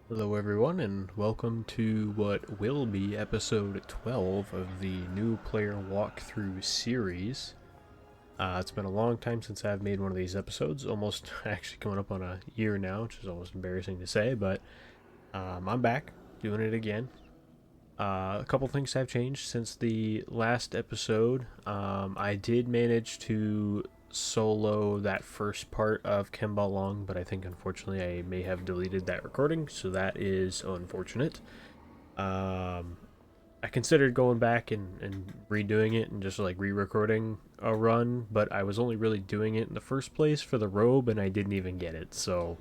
Hello, everyone, and welcome to what will be episode 12 of the new player walkthrough series. It's been a long time since I've made one of these episodes, almost actually coming up on a year now, which is almost embarrassing to say, but I'm back doing it again. A couple things have changed since the last episode. I did manage to solo that first part of Kemba Long, but I think unfortunately I may have deleted that recording, so that is unfortunate. Um, I considered going back and redoing it and just like re-recording a run, but I was only really doing it in the first place for the robe, and I didn't even get it. So,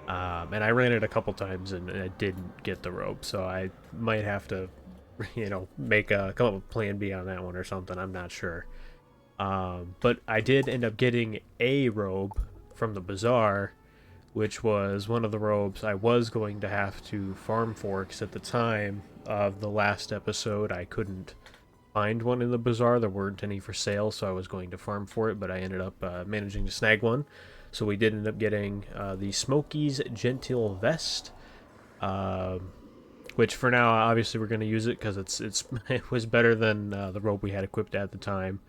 and I ran it a couple times and I didn't get the robe, so I might have to, make a come up with Plan B on that one or something. I'm not sure. But I did end up getting a robe from the bazaar, which was one of the robes I was going to have to farm for, because at the time of the last episode, I couldn't find one in the bazaar. There weren't any for sale, so I was going to farm for it, but I ended up managing to snag one. So we did end up getting the Smokies Gentile Vest, uh, which for now, obviously, we're going to use it because it was better than the robe we had equipped at the time.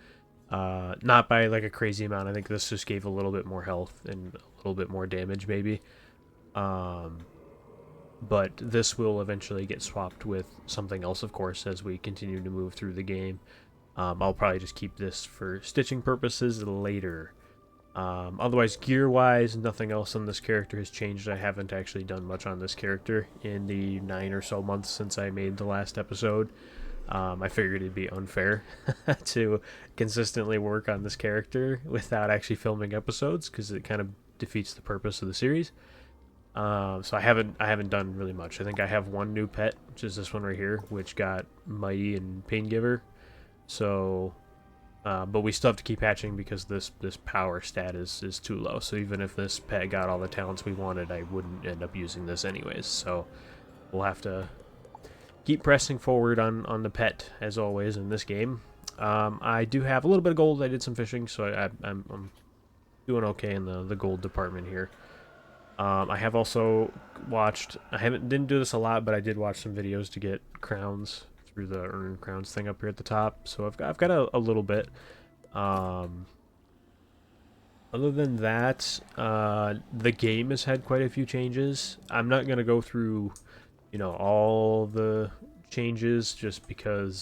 Not by like a crazy amount. I think this just gave a little bit more health and a little bit more damage, maybe. Um, but this will eventually get swapped with something else, of course, as we continue to move through the game. I'll probably just keep this for stitching purposes later. Otherwise, gear-wise, nothing else on this character has changed. I haven't actually done much on this character in the 9 or so months since I made the last episode. I figured it'd be unfair to consistently work on this character without actually filming episodes, because it kind of defeats the purpose of the series. So I haven't done really much. I think I have one new pet, which is this one right here, which got Mighty and Pain Giver. So, but we still have to keep hatching because this power stat is too low. So even if this pet got all the talents we wanted, I wouldn't end up using this anyways. So we'll have to keep pressing forward on the pet, as always, in this game. I do have a little bit of gold. I did some fishing, so I'm doing okay in the gold department here. I have also watched, didn't do this a lot, but I did watch some videos to get crowns through the earn crowns thing up here at the top. So I've got a little bit. Um, Other than that, the game has had quite a few changes. I'm not going to go through, all the changes just because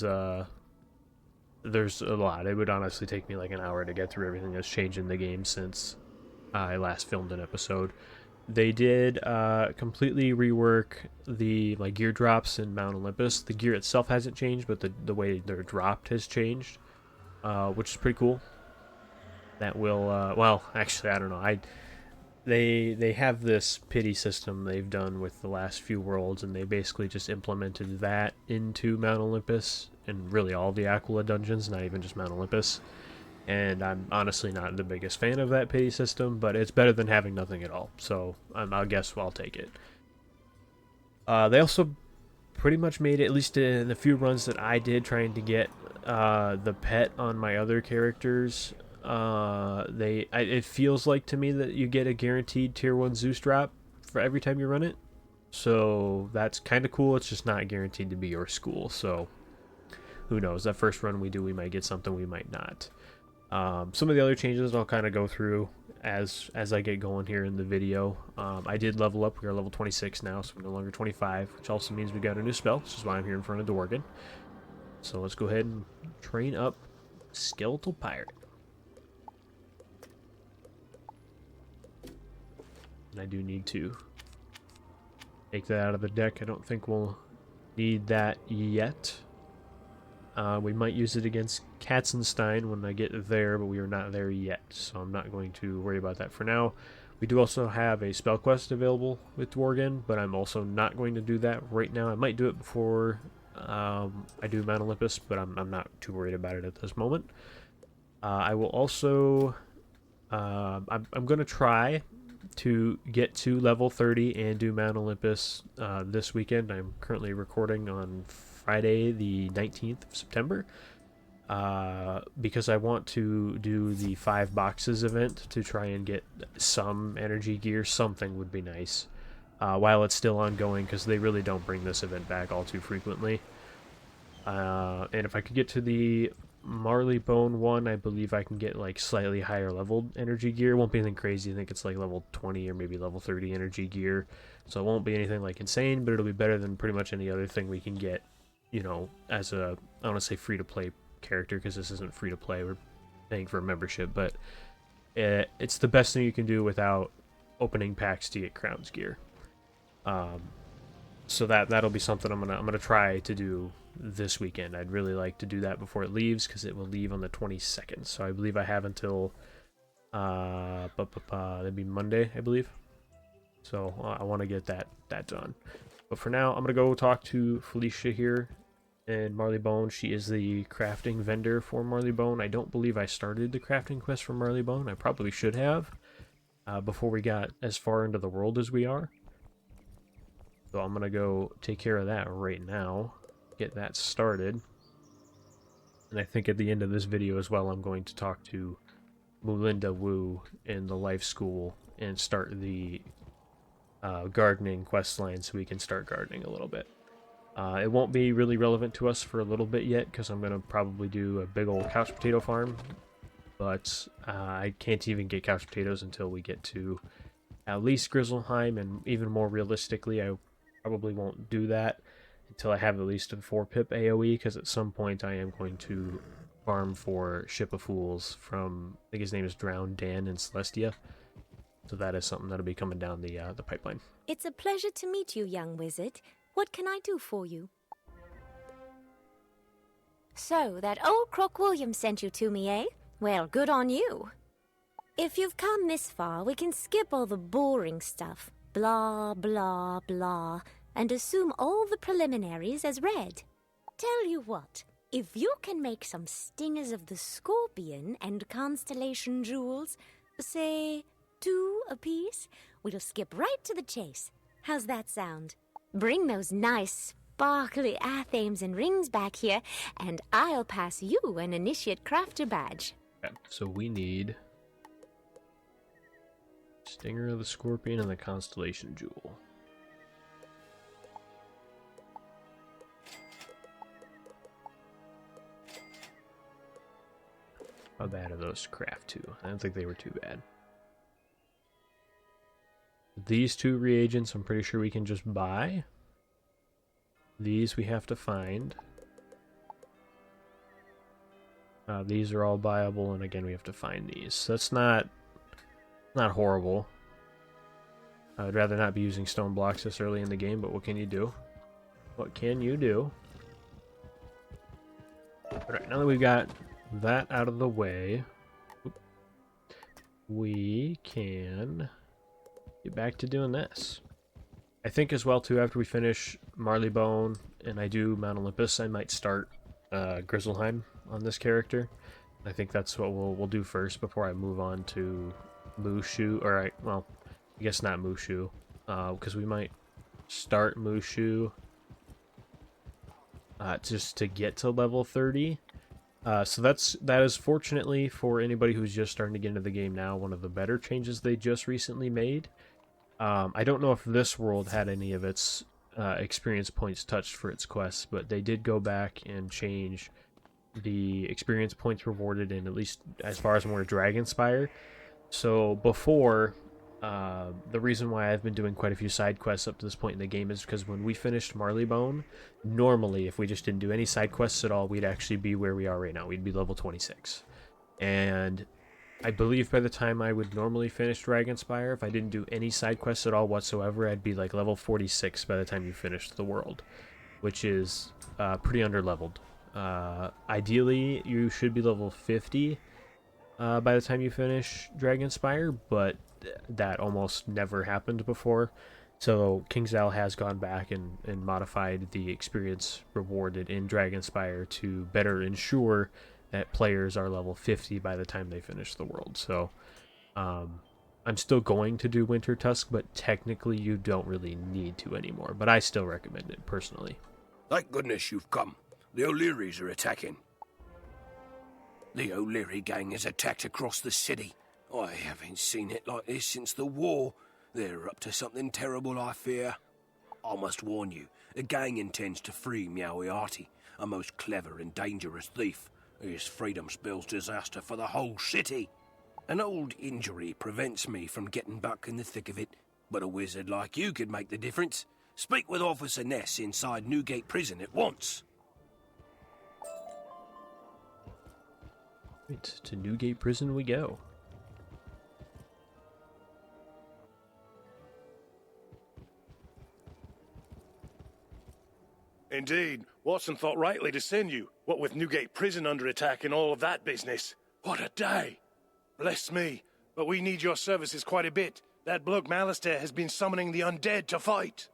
there's a lot. It would honestly take me like an hour to get through everything that's changed in the game since I last filmed an episode. They did completely rework the gear drops in Mount Olympus. The gear itself hasn't changed, but the way they're dropped has changed, which is pretty cool. That will well, actually, I don't know. They have this pity system they've done with the last few worlds, and they basically just implemented that into Mount Olympus and really all the Aquila dungeons, not even just Mount Olympus. And I'm honestly not the biggest fan of that pity system, but it's better than having nothing at all. So I'll guess I'll take it. They also pretty much made it, at least in the few runs that I did trying to get the pet on my other characters. It feels like to me that you get a guaranteed tier 1 Zeus drop for every time you run it. So that's kind of cool. It's just not guaranteed to be your school. So who knows? That first run we do, we might get something, we might not. Some of the other changes I'll kind of go through as I get going here in the video. I did level up. We are level 26 now, so we're no longer 25, which also means we got a new spell, which is why I'm here in front of Dorgan. So let's go ahead and train up Skeletal Pirate. And I do need to take that out of the deck. I don't think we'll need that yet. We might use it against Katzenstein when I get there, but we are not there yet, so I'm not going to worry about that for now. We do also have a spell quest available with Dworgen, but I'm also not going to do that right now. I might do it before I do Mount Olympus, but I'm not too worried about it at this moment. I will also... I'm going to try to get to level 30 and do Mount Olympus this weekend. I'm currently recording on Friday the 19th of September because I want to do the 5 boxes event to try and get some energy gear. Something would be nice. while it's still ongoing, because they really don't bring this event back all too frequently. And if I could get to the Marleybone one, I believe I can get like slightly higher leveled energy gear. It won't be anything crazy. I think it's like level 20 or maybe level 30 energy gear. So it won't be anything like insane, but it'll be better than pretty much any other thing we can get, you know, as a, I don't want to say free to play character, because this isn't free to play. We're paying for a membership, but it's the best thing you can do without opening packs to get Crown's gear. So that'll be something I'm gonna try to do this weekend. I'd really like to do that before it leaves, because it will leave on the 22nd. So I believe I have until that'd be Monday, I believe. So I want to get that done. But for now, I'm gonna go talk to Felicia here in Marleybone. She is the crafting vendor for Marleybone. I don't believe I started the crafting quest for Marleybone. I probably should have before we got as far into the world as we are. So I'm gonna go take care of that right now, get that started. And I think at the end of this video as well, I'm going to talk to Mulinda Wu in the life school and start the gardening quest line, so we can start gardening a little bit. It won't be really relevant to us for a little bit yet, because I'm going to probably do a big old couch potato farm. But I can't even get couch potatoes until we get to at least Grizzleheim, and even more realistically, I probably won't do that until I have at least a 4-pip AoE, because at some point I am going to farm for Ship of Fools from, I think his name is Drowned Dan in Celestia. So that is something that'll be coming down the pipeline. It's a pleasure to meet you, young wizard. What can I do for you? So, that old Croc William sent you to me, eh? Well, good on you. If you've come this far, we can skip all the boring stuff. Blah, blah, blah. And assume all the preliminaries as read. Tell you what, if you can make some stingers of the scorpion and constellation jewels, say 2 apiece, we'll skip right to the chase. How's that sound? Bring those nice, sparkly athames and rings back here, and I'll pass you an Initiate Crafter badge. Okay, so we need Stinger of the Scorpion and the Constellation Jewel. How bad are those to craft too? I don't think they were too bad. These 2 reagents, I'm pretty sure we can just buy. These we have to find. These are all buyable, and again we have to find these. So that's not horrible. I would rather not be using stone blocks this early in the game, but what can you do? What can you do? Alright, now that we've got that out of the way, we can get back to doing this. I think as well too, after we finish Marleybone and I do Mount Olympus, I might start Grizzleheim on this character. I think that's what we'll do first before I move on to Mushu. Or well, I guess not Mushu, because we might start Mushu just to get to level 30. So that is fortunately for anybody who's just starting to get into the game now, one of the better changes they just recently made. I don't know if this world had any of its experience points touched for its quests, but they did go back and change the experience points rewarded in, at least as far as more Dragonspire. So before, the reason why I've been doing quite a few side quests up to this point in the game is because when we finished Marleybone, normally if we just didn't do any side quests at all, we'd actually be where we are right now. We'd be level 26. And I believe by the time I would normally finish Dragonspire, if I didn't do any side quests at all whatsoever, I'd be like level 46 by the time you finished the world, which is pretty underleveled. Ideally, you should be level 50 by the time you finish Dragonspire, but that almost never happened before. So KingsIsle has gone back and modified the experience rewarded in Dragonspire to better ensure that players are level 50 by the time they finish the world. So I'm still going to do Winter Tusk, but technically you don't really need to anymore. But I still recommend it personally. Thank goodness you've come. The O'Learys are attacking. The O'Leary gang has attacked across the city. I haven't seen it like this since the war. They're up to something terrible, I fear. I must warn you, the gang intends to free Meowiarty, a most clever and dangerous thief. His freedom spells disaster for the whole city. An old injury prevents me from getting back in the thick of it, but a wizard like you could make the difference. Speak with Officer Ness inside Newgate Prison at once. Right, to Newgate Prison we go. Indeed, Watson thought rightly to send you, what with Newgate Prison under attack and all of that business. What a day! Bless me, but we need your services quite a bit. That bloke Malistaire has been summoning the undead to fight.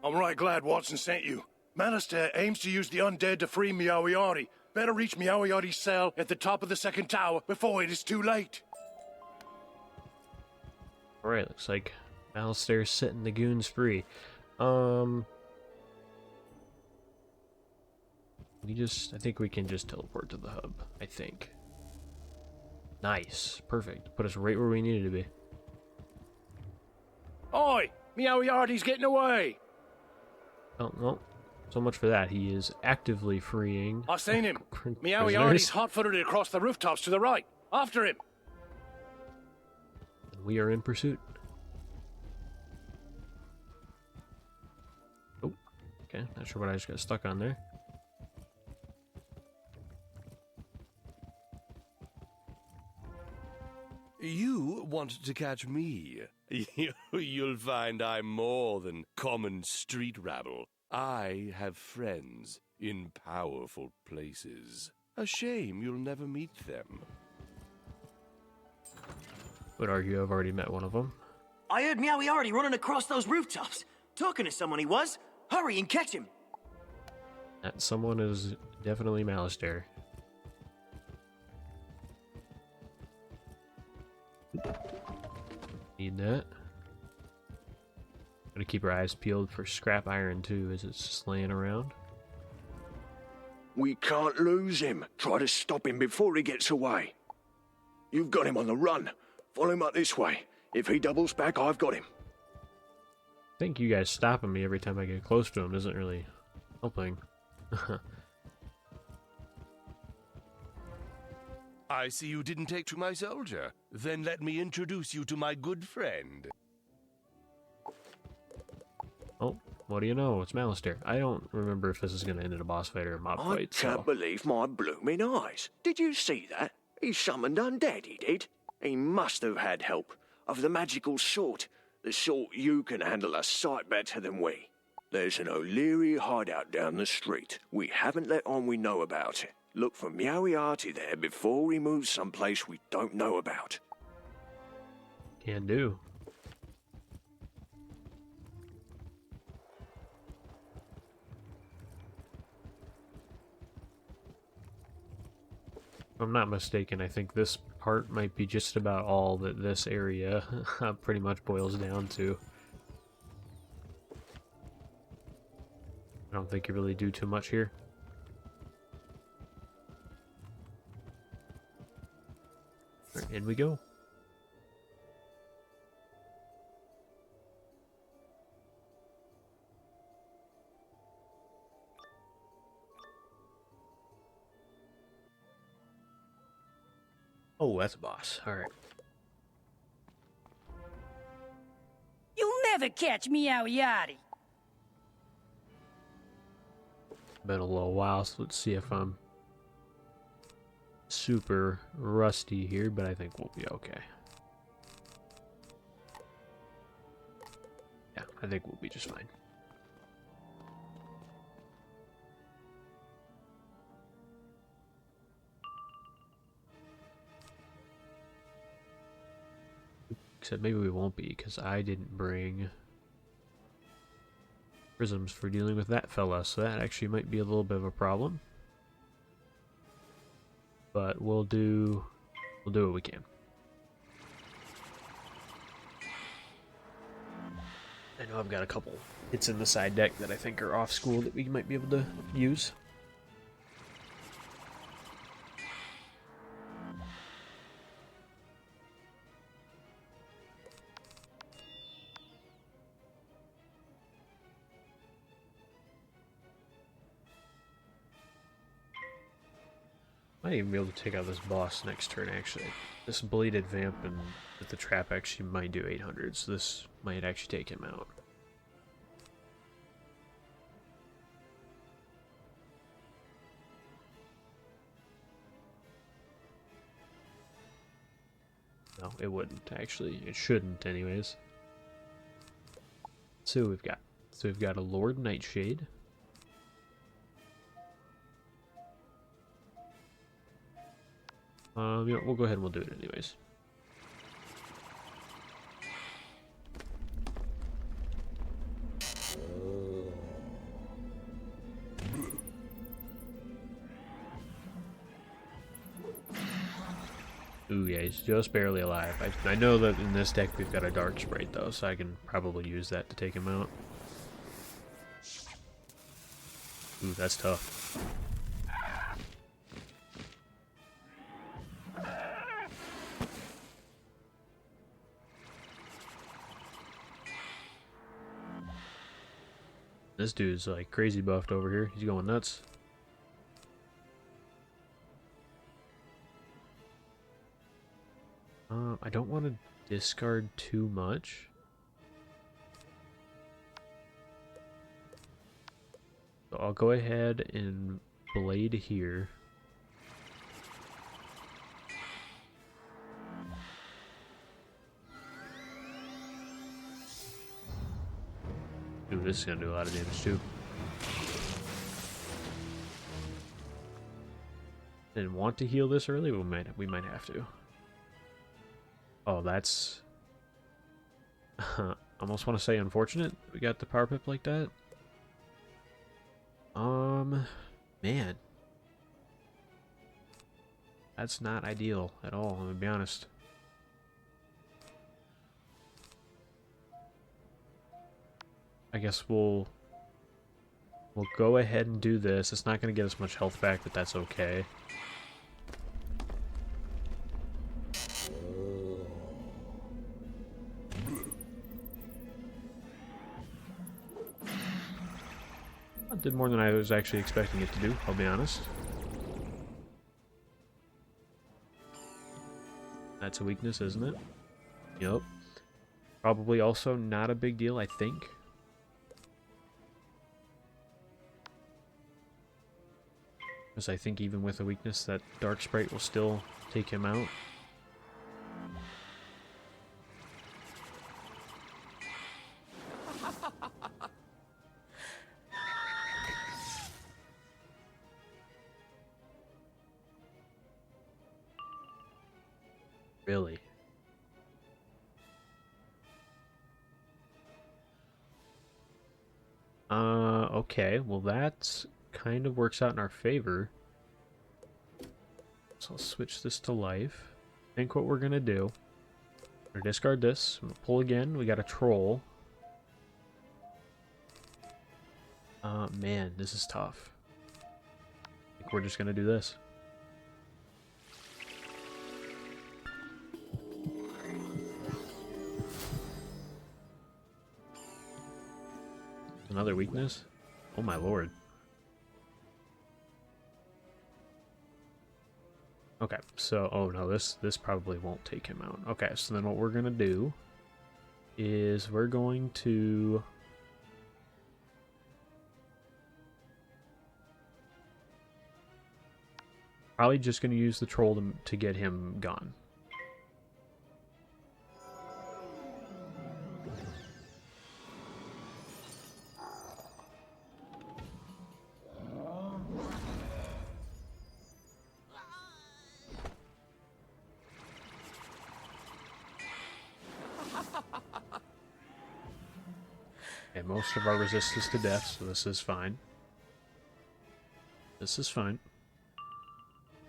I'm right glad Watson sent you. Malistaire aims to use the undead to free Meowiarty. Better reach Meowiarty's cell at the top of the second tower before it is too late. Alright, looks like Malistaire's setting the goons free. I think we can just teleport to the hub, I think. Nice. Perfect. Put us right where we needed to be. Oi! Meowiarty's getting away! Oh, no. So much for that. He is actively freeing. I've seen him. Meowiarty's prisoners. hot-footed across the rooftops to the right. After him! We are in pursuit. Oh, okay. Not sure what I just got stuck on there. You want to catch me? You'll find I'm more than common street rabble. I have friends in powerful places. A shame you'll never meet them. Would argue I've already met one of them. I heard Meowiarty running across those rooftops. Talking to someone he was. Hurry and catch him. That someone is definitely Malistaire. Need that. Gotta keep our eyes peeled for scrap iron too, as it's just laying around. We can't lose him. Try to stop him before he gets away. You've got him on the run. Follow him up this way. If he doubles back, I've got him. I think you guys stopping me every time I get close to him isn't really helping. I see you didn't take to my soldier. Then let me introduce you to my good friend. Oh, what do you know? It's Malistaire. I don't remember if this is going to end in a boss fight or a mob I fight. can't believe my blooming eyes. Did you see that? He summoned undead, he did. He must have had help. Of the magical sort. The sort you can handle a sight better than we. There's an O'Leary hideout down the street. We haven't let on we know about it. Look for Meowiarty there before we move someplace we don't know about. Can do. If I'm not mistaken, I think this part might be just about all that this area pretty much boils down to. I don't think you really do too much here. Alright, in we go. Oh, that's a boss. Alright. You'll never catch Meowiarty. Been a little while, so let's see if I'm super rusty here, but I think we'll be okay. Yeah, I think we'll be just fine. Except maybe we won't be, because I didn't bring prisms for dealing with that fella, so that actually might be a little bit of a problem. But we'll do what we can. I know I've got a couple hits in the side deck that I think are off school that we might be able to use. Might even be able to take out this boss next turn, actually. This bladed vamp and with the trap actually might do 800, so this might actually take him out. No, it wouldn't, actually. It shouldn't, anyways. So we've got. So we've got a Lord Nightshade. Yeah, we'll go ahead and we'll do it anyways. Ooh, yeah, he's just barely alive. I know that in this deck we've got a Dark Sprite, though, so I can probably use that to take him out. Ooh, that's tough. This dude's like crazy buffed over here. He's going nuts. I don't want to discard too much. So I'll go ahead and blade here. Ooh, this is gonna do a lot of damage too. Didn't want to heal this early, but we might have to. Oh, that's almost want to say unfortunate. We got the power pip like that. Man, that's not ideal at all. I'm gonna be honest. I guess we'll go ahead and do this. It's not going to get us much health back, but that's okay. It did more than I was actually expecting it to do, I'll be honest. That's a weakness, isn't it? Yup. Probably also not a big deal, I think. Because I think even with a weakness, that Dark Sprite will still take him out. Really? Okay, well that kind of works out in our favor. So I'll switch this to life. I think what we're gonna do, we're gonna discard this, I'm gonna pull again, we got a troll. Man, this is tough. I think we're just gonna do this. Another weakness? Oh my lord. Okay, so, oh no, this probably won't take him out. Okay, so then what we're gonna do is we're going to probably just gonna use the troll to get him gone. And most of our resistance to death, so this is fine. This is fine.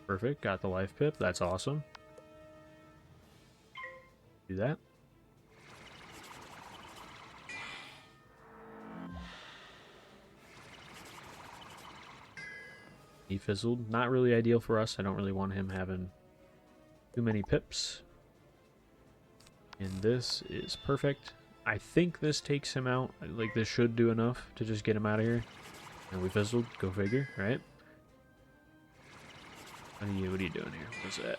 Perfect, got the life pip, that's awesome. Do that. He fizzled. Not really ideal for us. I don't really want him having too many pips. And this is perfect. I think this takes him out. Like, this should do enough to just get him out of here. And we fizzled. Go figure, right? What are you doing here? What's that?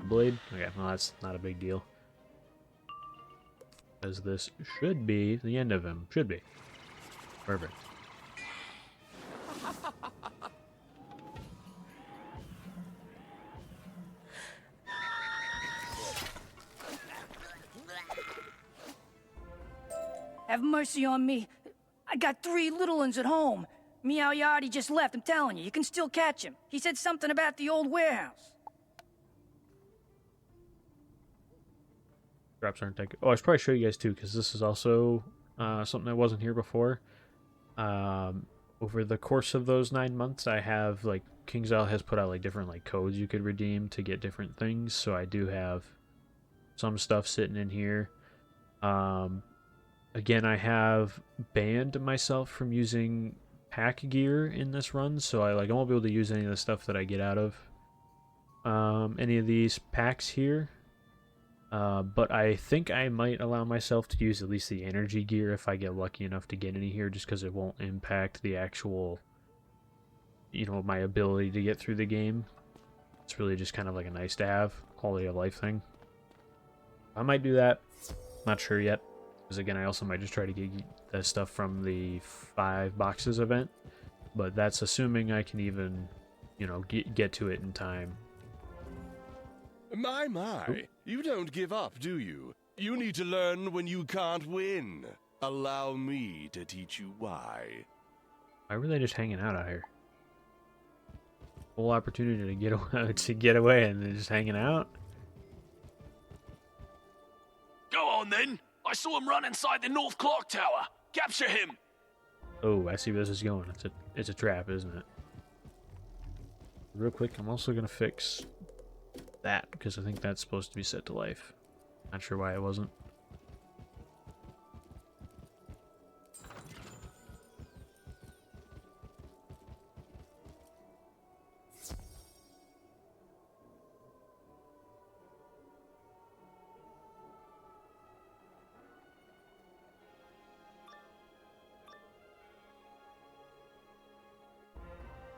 Blade? Okay, well that's not a big deal. As this should be the end of him. Should be. Perfect. Have mercy on me. I got 3 little ones at home. Meow Yardie just left, I'm telling you. You can still catch him. He said something about the old warehouse. Drops aren't taken. Oh, I should probably show you guys too, because this is also something that wasn't here before. Over the course of those 9 months, I have, like, King's Isle has put out, like, different, like, codes you could redeem to get different things, so I do have some stuff sitting in here. Again, I have banned myself from using pack gear in this run, so I won't be able to use any of the stuff that I get out of any of these packs here. But I think I might allow myself to use at least the energy gear if I get lucky enough to get any here, just because it won't impact the actual, you know, my ability to get through the game. It's really just kind of like a nice to have, quality of life thing. I might do that. Not sure yet. Because again, I also might just try to get the stuff from the 5 boxes event. But that's assuming I can even, you know, get to it in time. My, you don't give up, do you? You need to learn when you can't win. Allow me to teach you why. Why were they just hanging out here? Full opportunity to get away and they're just hanging out? Go on then. I saw him run inside the North Clock Tower. Capture him. Oh, I see where this is going. It's a trap, isn't it? Real quick, I'm also gonna fix that because I think that's supposed to be set to life. Not sure why it wasn't.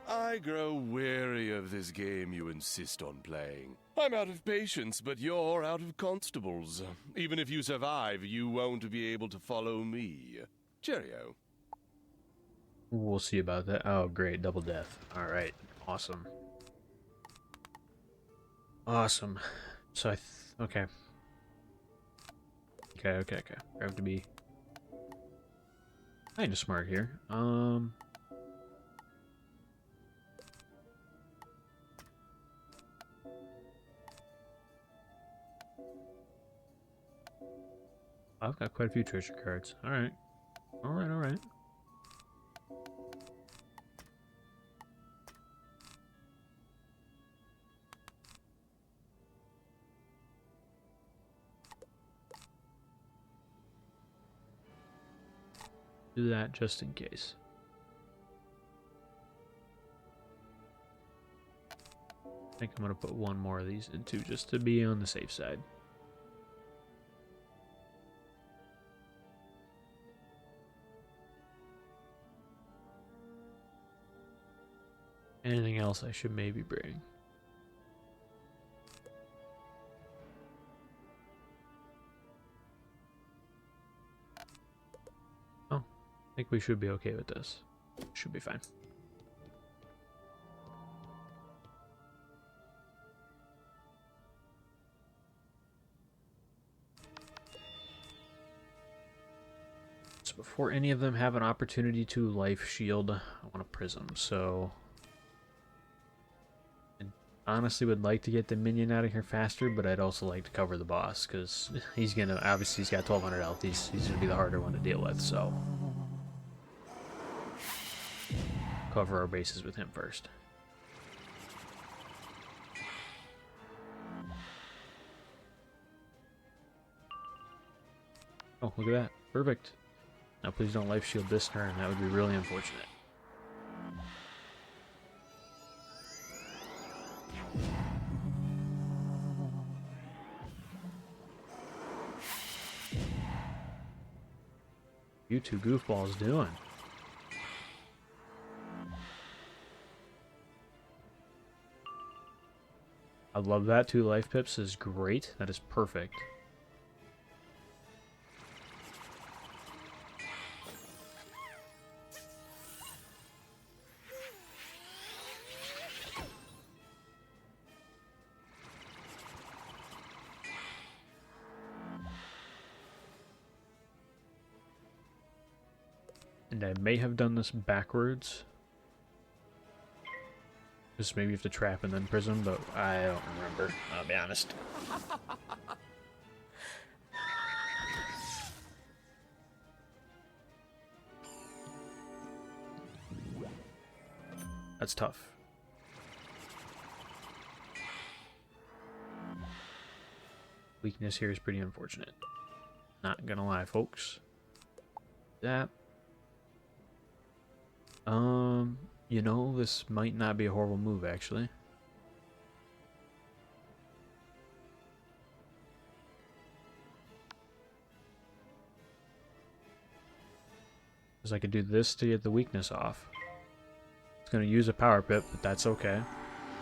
I grow weary of this game you insist on playing. I'm out of patience, but you're out of constables. Even if you survive, you won't be able to follow me. Cheerio. We'll see about that. Oh, great. Double death. Alright. Awesome. Awesome. So okay. Okay. I have to be kind of smart here. I've got quite a few treasure cards. Alright. Alright. Do that just in case. I think I'm going to put one more of these in too, just to be on the safe side. Anything else I should maybe bring? Oh, I think we should be okay with this. Should be fine. So before any of them have an opportunity to life shield, I want a prism, so honestly would like to get the minion out of here faster, but I'd also like to cover the boss because he's gonna, obviously he's got 1200 health. He's gonna be the harder one to deal with, so cover our bases with him first. Oh, look at that. Perfect. Now please don't life shield this turn. That would be really unfortunate. You two goofballs doing? I love that. 2 life pips is great. That is perfect. And I may have done this backwards. Just maybe you have to trap and then prison, but I don't remember, I'll be honest. That's tough. Weakness here is pretty unfortunate. Not gonna lie, folks. That. You know, this might not be a horrible move, actually. Because I could do this to get the weakness off. It's going to use a power pip, but that's okay.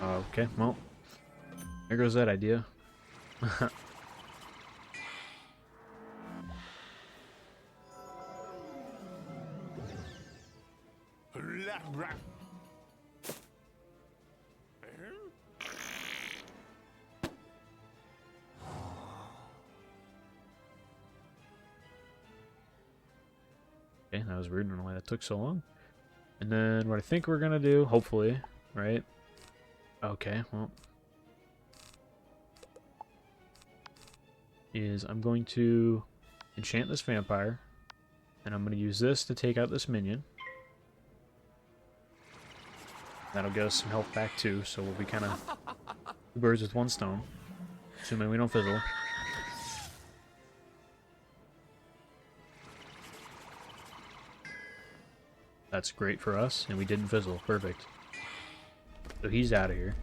Okay, well, there goes that idea. Okay, that was weird. I don't know why that took so long. And then what I think we're gonna do, hopefully, right? Okay, well, is I'm going to enchant this vampire, and I'm gonna use this to take out this minion. That'll get us some health back too, so we'll be kind of 2 birds with 1 stone, assuming we don't fizzle. That's great for us, and we didn't fizzle. Perfect. So he's out of here.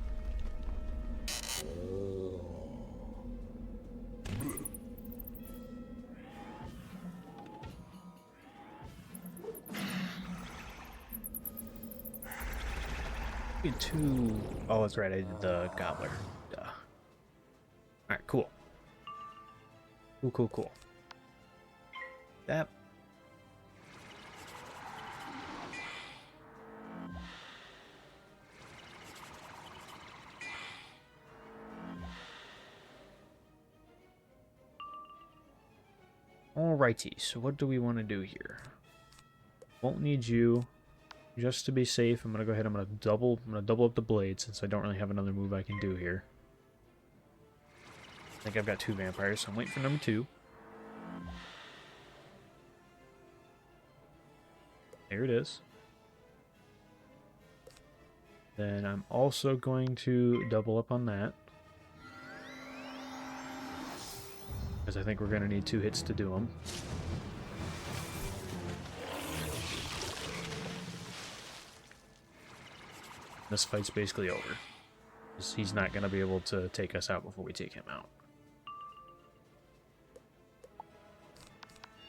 Get 2. Oh, that's right. I did the gobbler. Duh. Alright, cool. Cool. That. Alrighty, so what do we want to do here? Won't need you. Just to be safe, I'm gonna go ahead. I'm gonna double up the blade since I don't really have another move I can do here. I think I've got 2 vampires, so I'm waiting for number 2. There it is. Then I'm also going to double up on that. Because I think we're going to need 2 hits to do them. This fight's basically over. He's not going to be able to take us out before we take him out.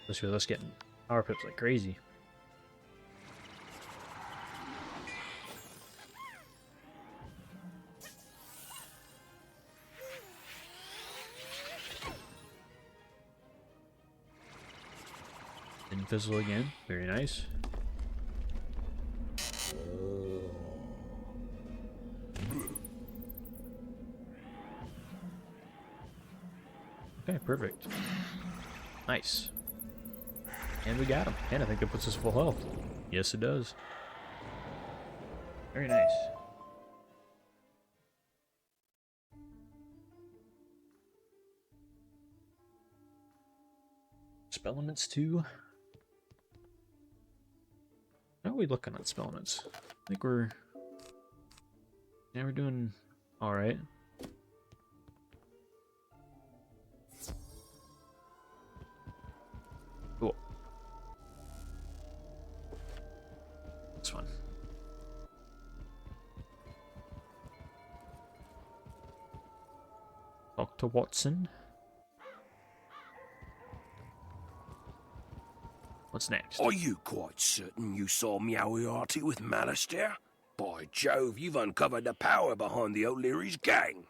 Let's feel us getting power pips like crazy. Didn't fizzle again. Very nice. Okay, perfect. Nice. And we got him. And I think that puts us full health. Yes, it does. Very nice. Spell elements 2. How are we looking on spell elements? I think we're doing alright. Cool. This one. Dr. Watson. What's next? Are you quite certain you saw Meowiarty with Malice there? By Jove, you've uncovered the power behind the O'Leary's gang.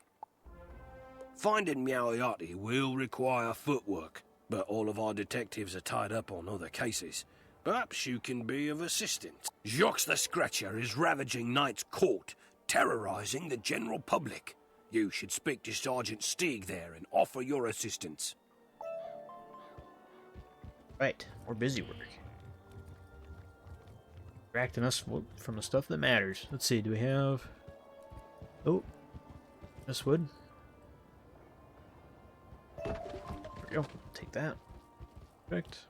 Finding Moriarty will require footwork, but all of our detectives are tied up on other cases. Perhaps you can be of assistance. Jacques the Scratcher is ravaging Knight's Court, terrorizing the general public. You should speak to Sergeant Steeg there and offer your assistance. Right, more busy work. Distracting us from the stuff that matters. Let's see, do we have... Oh, this wood. There we go, take that. Perfect.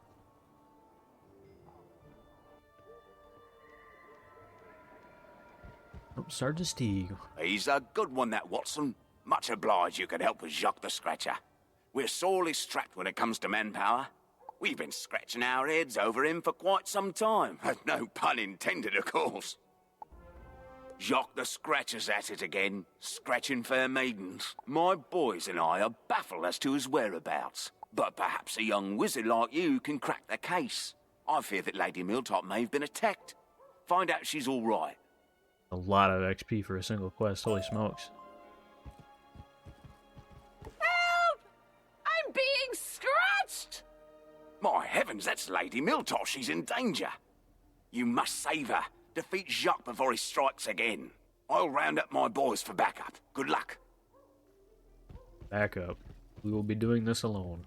Oh, Sergeant Steeg. He's a good one, that Watson. Much obliged you could help with Jacques the Scratcher. We're sorely strapped when it comes to manpower. We've been scratching our heads over him for quite some time. No pun intended, of course. Jacques the Scratcher's at it again, scratching fair maidens. My boys and I are baffled as to his whereabouts. But perhaps a young wizard like you can crack the case. I fear that Lady Miltop may have been attacked. Find out if she's all right. A lot of XP for a single quest, holy smokes. Help! I'm being scratched! My heavens, that's Lady Miltop. She's in danger. You must save her. Defeat Jacques before he strikes again. I'll round up my boys for backup. Good luck. Backup. We will be doing this alone.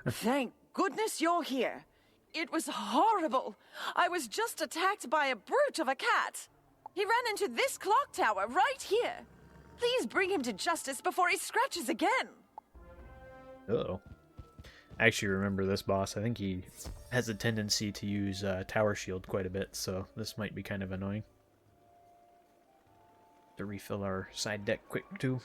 Thank goodness you're here. It was horrible. I was just attacked by a brute of a cat. He ran into this clock tower right here. Please bring him to justice before he scratches again. Uh-oh. I actually remember this boss. I think he has a tendency to use Tower Shield quite a bit, so this might be kind of annoying. To refill our side deck quick, too.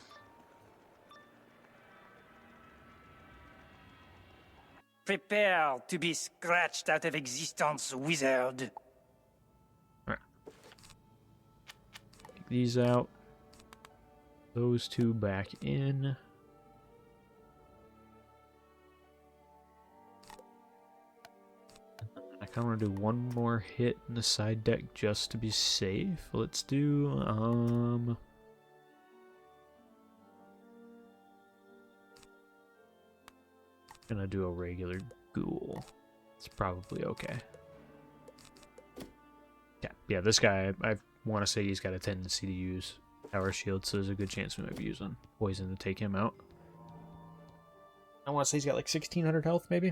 Prepare to be scratched out of existence, wizard. Alright. Take these out. Those two back in. I kind of want to do one more hit in the side deck just to be safe. Let's do, gonna do a regular ghoul. It's probably okay. Yeah, this guy, I want to say he's got a tendency to use Tower Shield, so there's a good chance we might be using poison to take him out. I want to say he's got like 1600 health, maybe?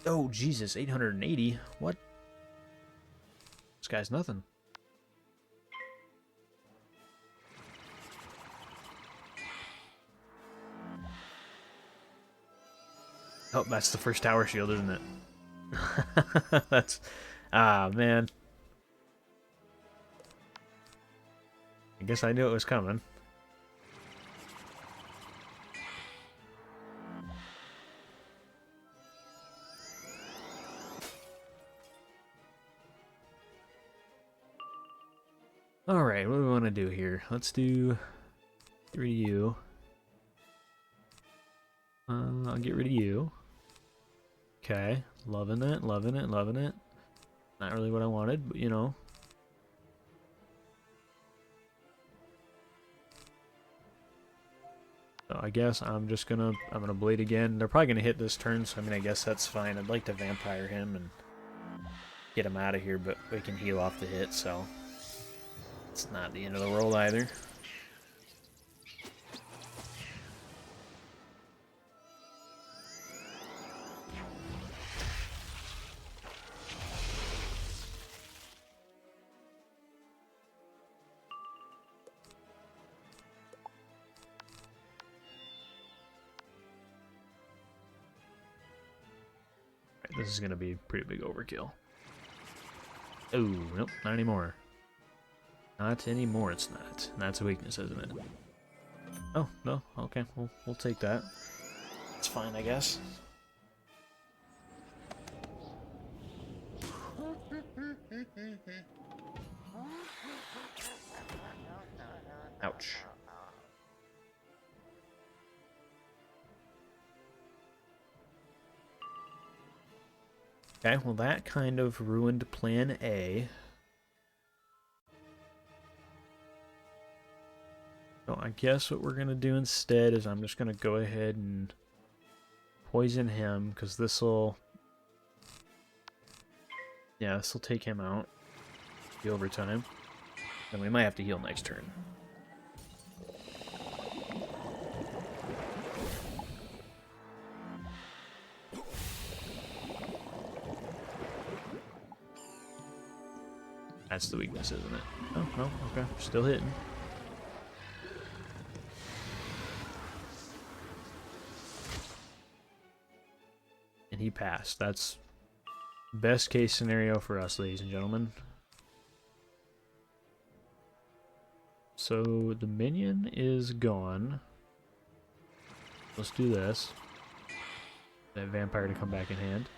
Oh, Jesus, 880? What? This guy's nothing. Oh, that's the first Tower Shield, isn't it? That's... Ah, man. I guess I knew it was coming. Alright, what do we want to do here? Let's do... Get rid of you. I'll get rid of you. Okay, loving it, loving it, loving it. Not really what I wanted, but you know. So I guess I'm gonna blade again. They're probably gonna hit this turn, so I mean I guess that's fine. I'd like to vampire him and get him out of here, but we can heal off the hit, so it's not the end of the world either. This is going to be pretty big overkill. Oh, nope, not anymore. Not anymore, it's not. That's a weakness, isn't it? Oh, no, okay, we'll take that. It's fine, I guess. Ouch. Okay, well that kind of ruined plan A. So I I guess what we're going to do instead is I'm just going to go ahead and poison him, because this will... Yeah, this will take him out. The overtime. Then we might have to heal next turn. That's the weakness, isn't it? Oh, no, okay. Still hitting. And he passed. That's best case scenario for us, ladies and gentlemen. So the minion is gone. Let's do this. That vampire to come back in hand.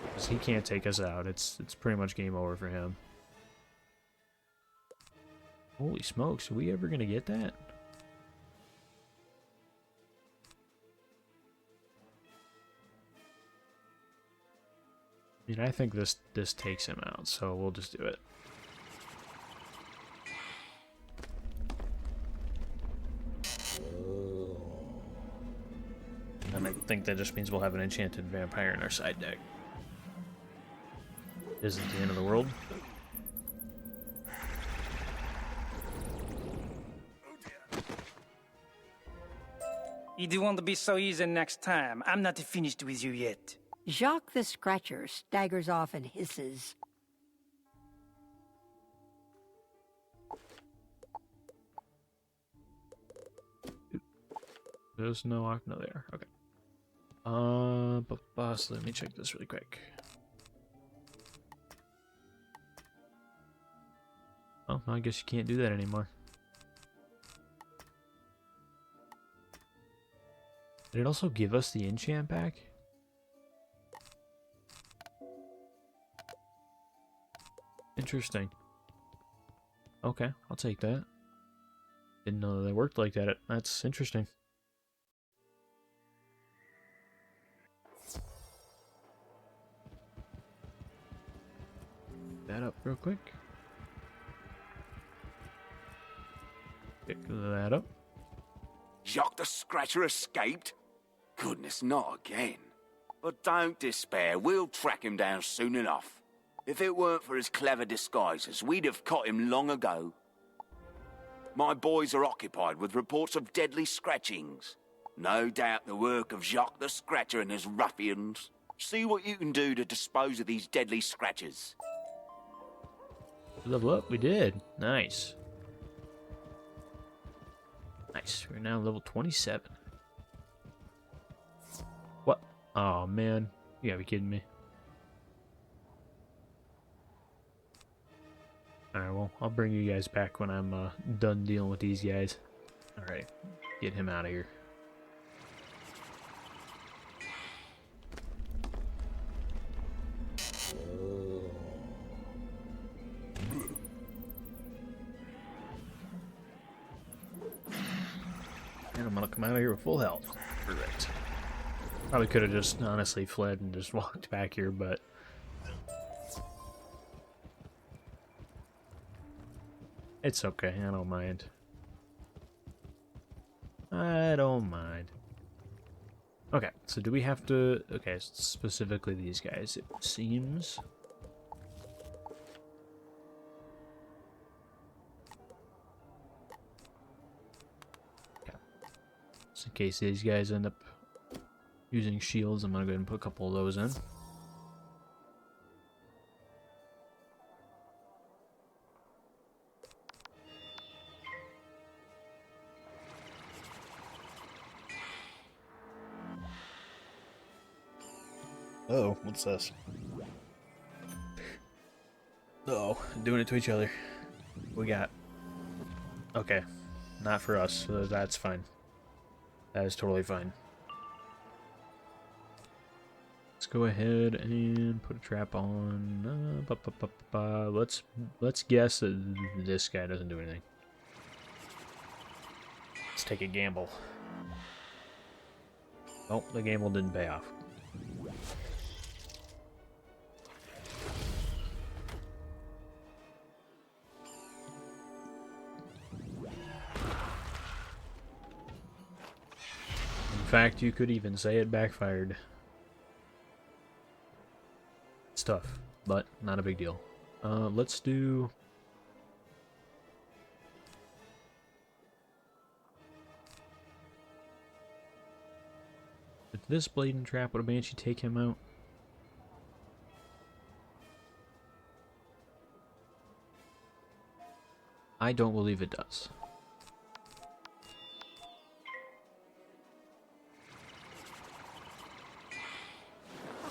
Because he can't take us out. It's pretty much game over for him. Holy smokes, are we ever gonna get that? I mean, I think this takes him out, so we'll just do it. And I think that just means we'll have an enchanted vampire in our side deck. Isn't the end of the world. You do want to be so easy next time. I'm not finished with you yet. Jacques the Scratcher staggers off and hisses. There's no there. Okay. But boss, let me check this really quick. Oh, I guess you can't do that anymore. Did it also give us the enchant back? Interesting. Okay, I'll take that. Didn't know that worked like that. That's interesting. That up real quick. Pick that up. Jacques the Scratcher escaped? Goodness, not again. But don't despair, we'll track him down soon enough. If it weren't for his clever disguises, we'd have caught him long ago. My boys are occupied with reports of deadly scratchings. No doubt the work of Jacques the Scratcher and his ruffians. See what you can do to dispose of these deadly scratchers. Level up, we did. Nice. Nice, we're now level 27. What? Oh man, you gotta be kidding me. Alright, well, I'll bring you guys back when I'm done dealing with these guys. Alright, get him out of here. And I'm gonna come out of here with full health. Perfect. Probably could have just honestly fled and just walked back here, but... It's okay, I don't mind. I don't mind. Okay, so do we have to... Okay, specifically these guys, it seems... Okay. Just in case these guys end up using shields, I'm gonna go ahead and put a couple of those in. Oh, what's this? Uh-oh, doing it to each other. We got... Okay, not for us, so that's fine. That is totally fine. Let's go ahead and put a trap on... Let's guess that this guy doesn't do anything. Let's take a gamble. Oh, the gamble didn't pay off. fact, you could even say it backfired. It's tough, but not a big deal. Let's do... Did this blade and trap with a banshee take him out? I don't believe it does.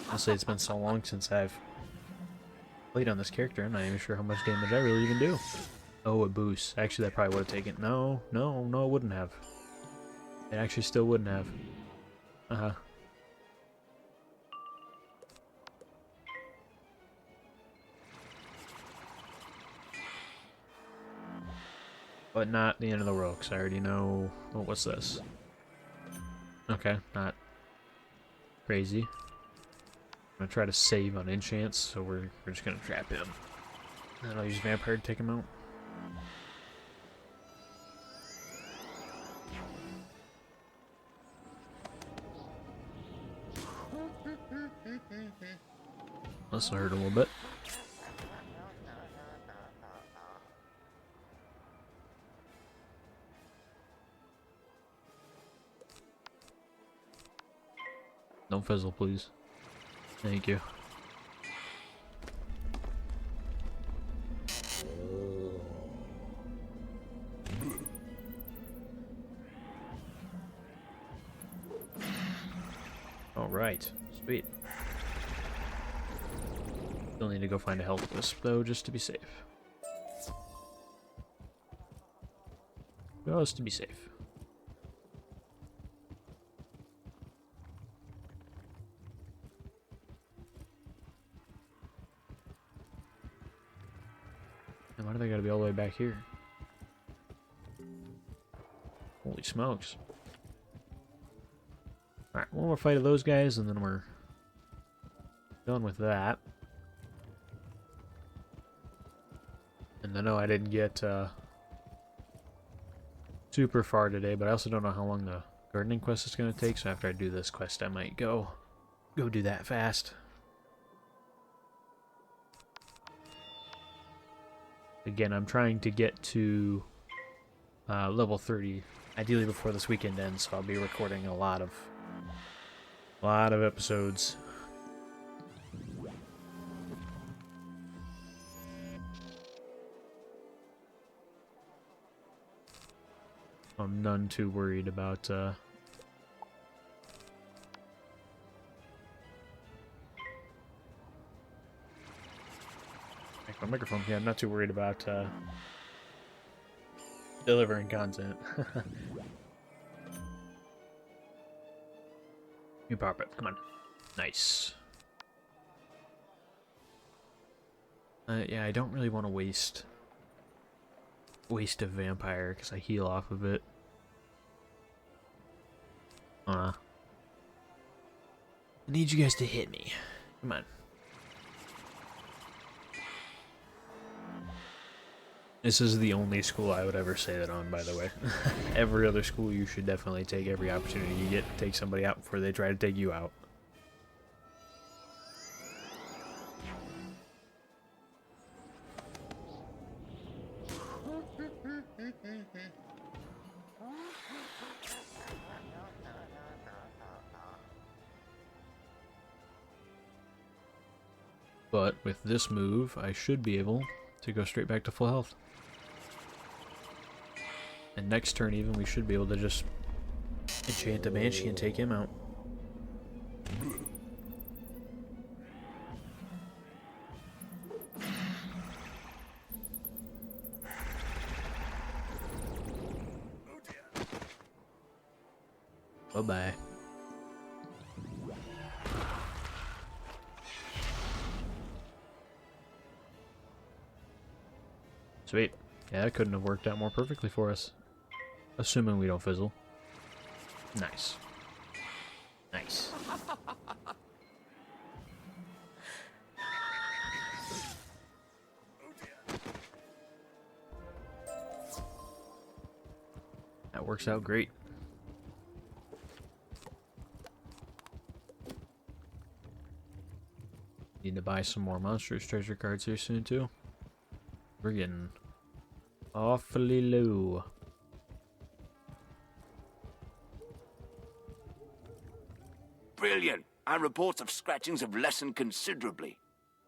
Honestly, it's been so long since I've played on this character, I'm not even sure how much damage I really even do. Oh, it boosts. Actually, that probably would have taken... No, it wouldn't have. It actually still wouldn't have. Uh-huh. But not the end of the world, because I already know... Oh, what's this? Okay, not crazy. I'm gonna try to save on enchants, so we're just gonna trap him. And I'll use vampire to take him out. This will hurt a little bit. Don't fizzle, please. Thank you. Alright, sweet. Still need to go find a health wisp, though, just to be safe. Just to be safe. And why do they gotta be all the way back here? Holy smokes. Alright, one more fight of those guys, and then we're done with that. And I know I didn't get super far today, but I also don't know how long the gardening quest is going to take, so after I do this quest, I might go do that fast. Again, I'm trying to get to level 30, ideally before this weekend ends, so I'll be recording a lot of episodes. I'm none too worried about my microphone. Yeah, I'm not too worried about delivering content. You power up, come on. Nice. Yeah, I don't really want to waste a vampire because I heal off of it. I need you guys to hit me. Come on. This is the only school I would ever say that on, by the way. Every other school, you should definitely take every opportunity you get to take somebody out before they try to take you out. But with this move, I should be able to go straight back to full health. And next turn even, we should be able to just enchant a Banshee and take him out. Bye-bye. Sweet. Yeah, that couldn't have worked out more perfectly for us. Assuming we don't fizzle. Nice. Nice. That works out great. Need to buy some more monstrous treasure cards here soon too. We're getting awfully low. Brilliant. Our reports of scratchings have lessened considerably.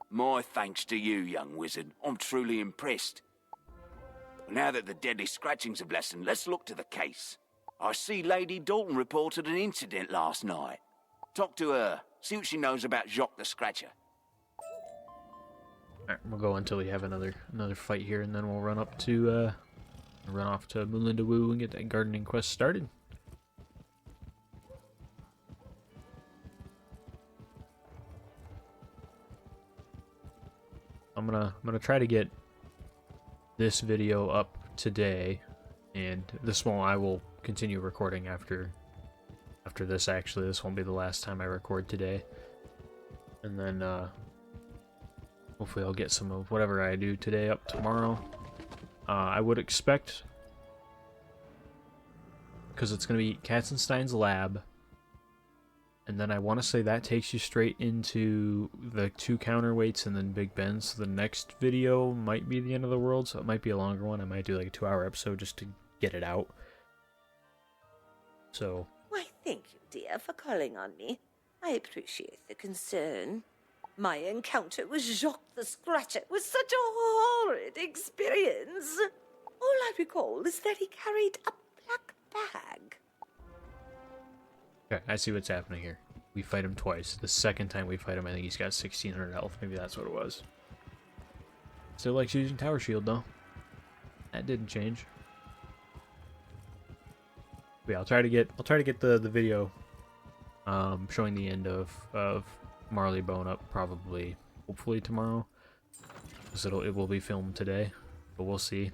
My thanks to you, young wizard. I'm truly impressed. Now that the deadly scratchings have lessened, let's look to the case. I see Lady Dalton reported an incident last night. Talk to her. See what she knows about Jacques the Scratcher. Alright, we'll go until we have another fight here, and then we'll run off to Melinda Wu and get that gardening quest started. I'm gonna try to get this video up today, and this one I will continue recording after this. Actually, this won't be the last time I record today, and then hopefully I'll get some of whatever I do today up tomorrow. I would expect, because it's gonna be Katzenstein's lab. And then I want to say that takes you straight into the 2 counterweights and then Big Ben. So the next video might be the end of the world, so it might be a longer one. I might do like a 2-hour episode just to get it out. So. Why, thank you, dear, for calling on me. I appreciate the concern. My encounter with Jacques the Scratcher was such a horrid experience. All I recall is that he carried a black bag. Okay, I see what's happening here. We fight him twice. The second time we fight him, I think he's got 1600 health. Maybe that's what it was. Still likes using Tower Shield, though. That didn't change. But yeah, I'll try to get the video showing the end of Marleybone up hopefully tomorrow. Because it will be filmed today, but we'll see.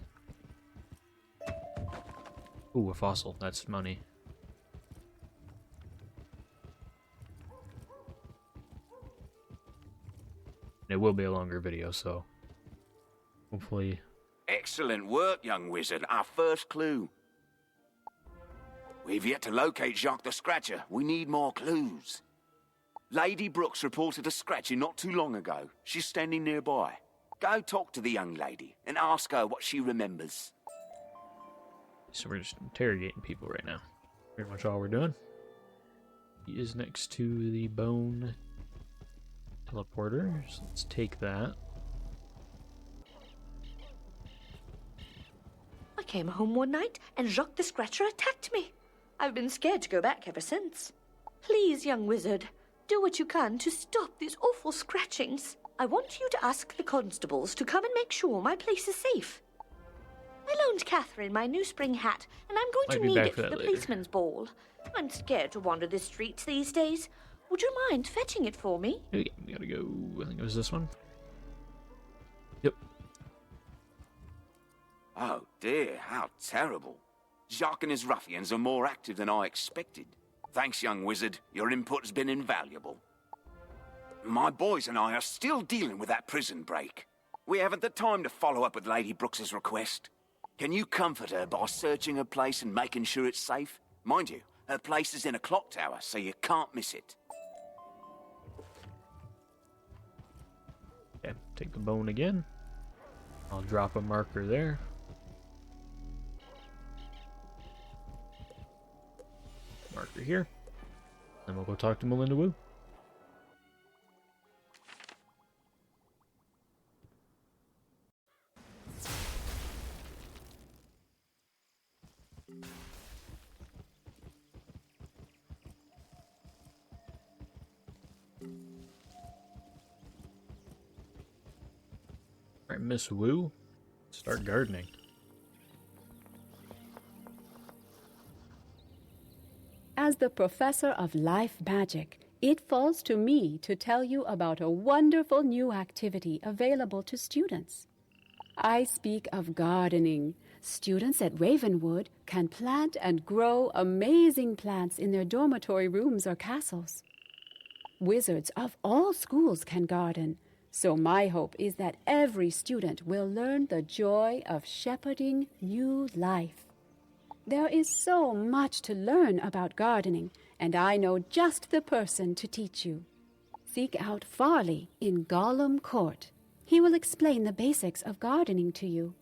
Ooh, a fossil. That's money. It will be a longer video, so hopefully. Excellent work, young wizard. Our first clue. We've yet to locate Jacques the Scratcher. We need more clues. Lady Brooks reported a scratching not too long ago. She's standing nearby. Go talk to the young lady and ask her what she remembers. So we're just interrogating people right now. Pretty much all we're doing. He is next to the bone teleporter, so let's take that. I came home one night and Jacques the Scratcher attacked me. I've been scared to go back ever since. Please, young wizard, do what you can to stop these awful scratchings. I want you to ask the constables to come and make sure my place is safe. I loaned Catherine my new spring hat, and I'm going to need it for the policeman's ball. I'm scared to wander the streets these days. Would you mind fetching it for me? Okay, we gotta go. I think it was this one. Yep. Oh dear, how terrible. Jacques and his ruffians are more active than I expected. Thanks, young wizard. Your input has been invaluable. My boys and I are still dealing with that prison break. We haven't the time to follow up with Lady Brooks's request. Can you comfort her by searching her place and making sure it's safe? Mind you, her place is in a clock tower, so you can't miss it. Okay, take the bone again. I'll drop a marker there. Marker here. Then we'll go talk to Melinda Wu. Alright, Miss Wu, start gardening. As the professor of life magic, it falls to me to tell you about a wonderful new activity available to students. I speak of gardening. Students at Ravenwood can plant and grow amazing plants in their dormitory rooms or castles. Wizards of all schools can garden, so my hope is that every student will learn the joy of shepherding new life. There is so much to learn about gardening, and I know just the person to teach you. Seek out Farley in Gollum Court. He will explain the basics of gardening to you.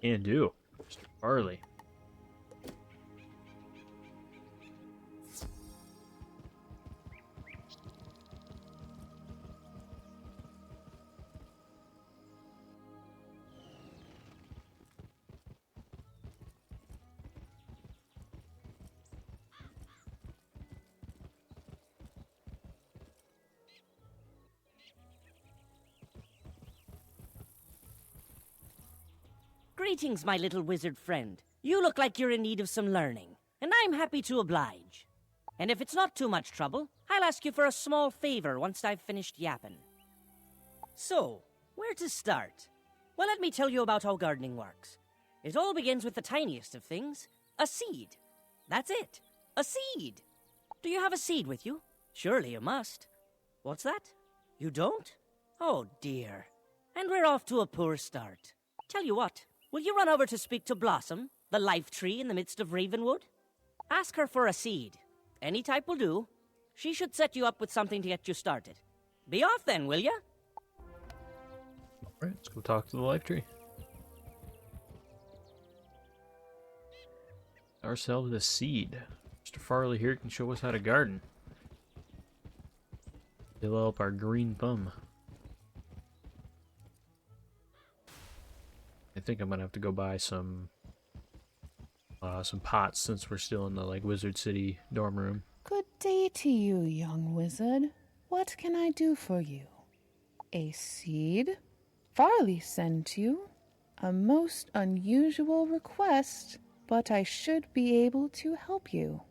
Can do. Mr. Farley. Greetings, my little wizard friend. You look like you're in need of some learning, and I'm happy to oblige. And if it's not too much trouble, I'll ask you for a small favor once I've finished yapping. So, where to start? Well, let me tell you about how gardening works. It all begins with the tiniest of things, a seed. That's it, a seed. Do you have a seed with you? Surely you must. What's that? You don't? Oh dear. And we're off to a poor start. Tell you what, will you run over to speak to Blossom, the life tree in the midst of Ravenwood? Ask her for a seed. Any type will do. She should set you up with something to get you started. Be off then, will ya? Alright, let's go talk to the life tree. Ourselves a seed. Mr. Farley here can show us how to garden. Develop our green thumb. I think I'm gonna have to go buy some pots since we're still in the Wizard City dorm room. Good day to you, young wizard. What can I do for you? A seed? Farley sent you? A most unusual request, but I should be able to help you.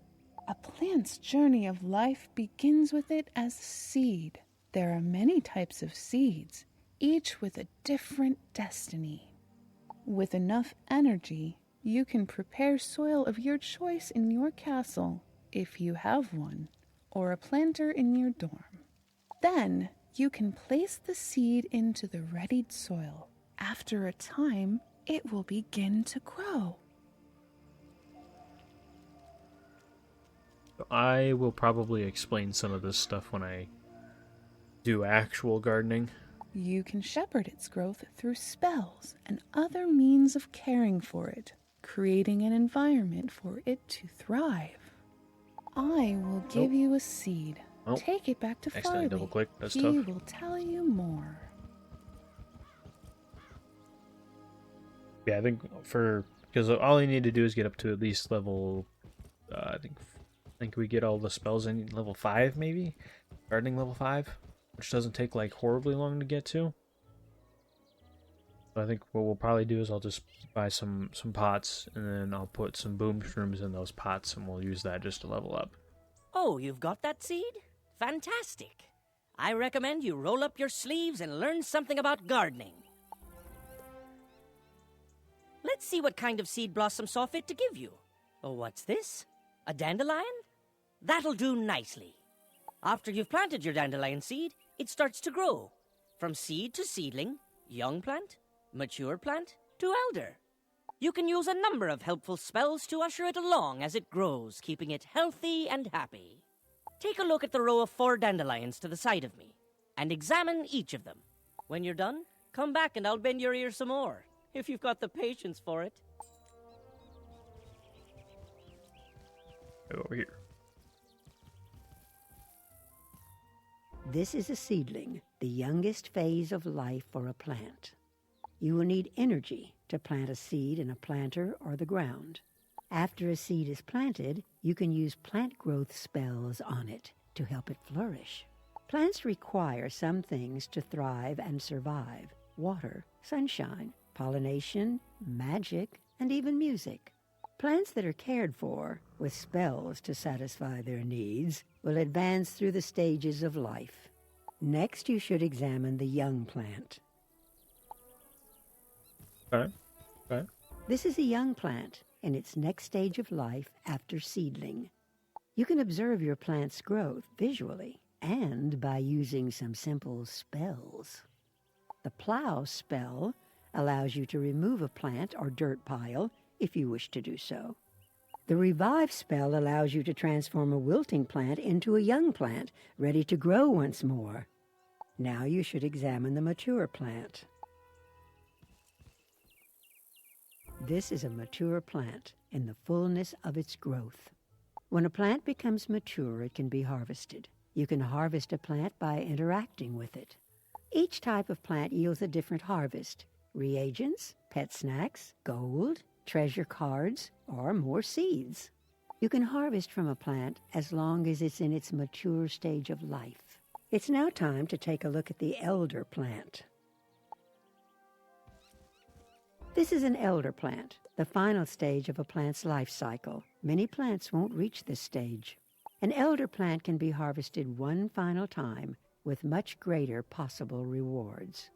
A plant's journey of life begins with it as a seed. There are many types of seeds, each with a different destiny. With enough energy, you can prepare soil of your choice in your castle, if you have one, or a planter in your dorm. Then, you can place the seed into the readied soil. After a time, it will begin to grow. I will probably explain some of this stuff when I do actual gardening. You can shepherd its growth through spells and other means of caring for it, creating an environment for it to thrive. I will give you a seed. Take it back to Farley. Double-click. That's he tough. will tell you more. Yeah, I think because all you need to do is get up to at least level. I think we get all the spells in level 5, maybe gardening level 5. Which doesn't take horribly long to get to. So I think what we'll probably do is I'll just buy some pots and then I'll put some boom shrooms in those pots and we'll use that just to level up. Oh, you've got that seed? Fantastic. I recommend you roll up your sleeves and learn something about gardening. Let's see what kind of seed Blossom saw fit to give you. Oh, what's this? A dandelion? That'll do nicely. After you've planted your dandelion seed, it starts to grow. From seed to seedling, young plant, mature plant, to elder. You can use a number of helpful spells to usher it along as it grows, keeping it healthy and happy. Take a look at the row of 4 dandelions to the side of me, and examine each of them. When you're done, come back and I'll bend your ear some more, if you've got the patience for it. Over here. This is a seedling, the youngest phase of life for a plant. You will need energy to plant a seed in a planter or the ground. After a seed is planted, you can use plant growth spells on it to help it flourish. Plants require some things to thrive and survive: water, sunshine, pollination, magic, and even music. Plants that are cared for, with spells to satisfy their needs, will advance through the stages of life. Next, you should examine the young plant. Okay. This is a young plant in its next stage of life after seedling. You can observe your plant's growth visually and by using some simple spells. The plow spell allows you to remove a plant or dirt pile if you wish to do so. The revive spell allows you to transform a wilting plant into a young plant, ready to grow once more. Now you should examine the mature plant. This is a mature plant in the fullness of its growth. When a plant becomes mature, it can be harvested. You can harvest a plant by interacting with it. Each type of plant yields a different harvest: reagents, pet snacks, gold, treasure cards, or more seeds. You can harvest from a plant as long as it's in its mature stage of life. It's now time to take a look at the elder plant. This is an elder plant, the final stage of a plant's life cycle. Many plants won't reach this stage. An elder plant can be harvested one final time with much greater possible rewards.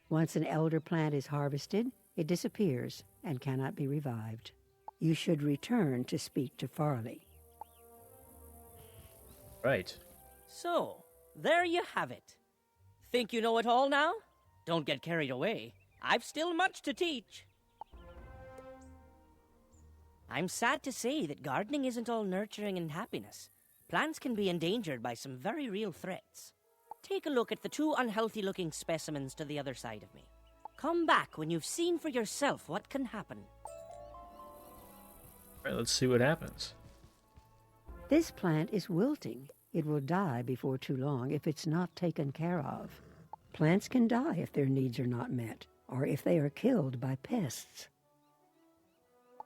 Once an elder plant is harvested, it disappears and cannot be revived. You should return to speak to Farley. Right. So, there you have it. Think you know it all now? Don't get carried away. I've still much to teach. I'm sad to say that gardening isn't all nurturing and happiness. Plants can be endangered by some very real threats. Take a look at the two unhealthy-looking specimens to the other side of me. Come back when you've seen for yourself what can happen. All right, let's see what happens. This plant is wilting. It will die before too long if it's not taken care of. Plants can die if their needs are not met, or if they are killed by pests.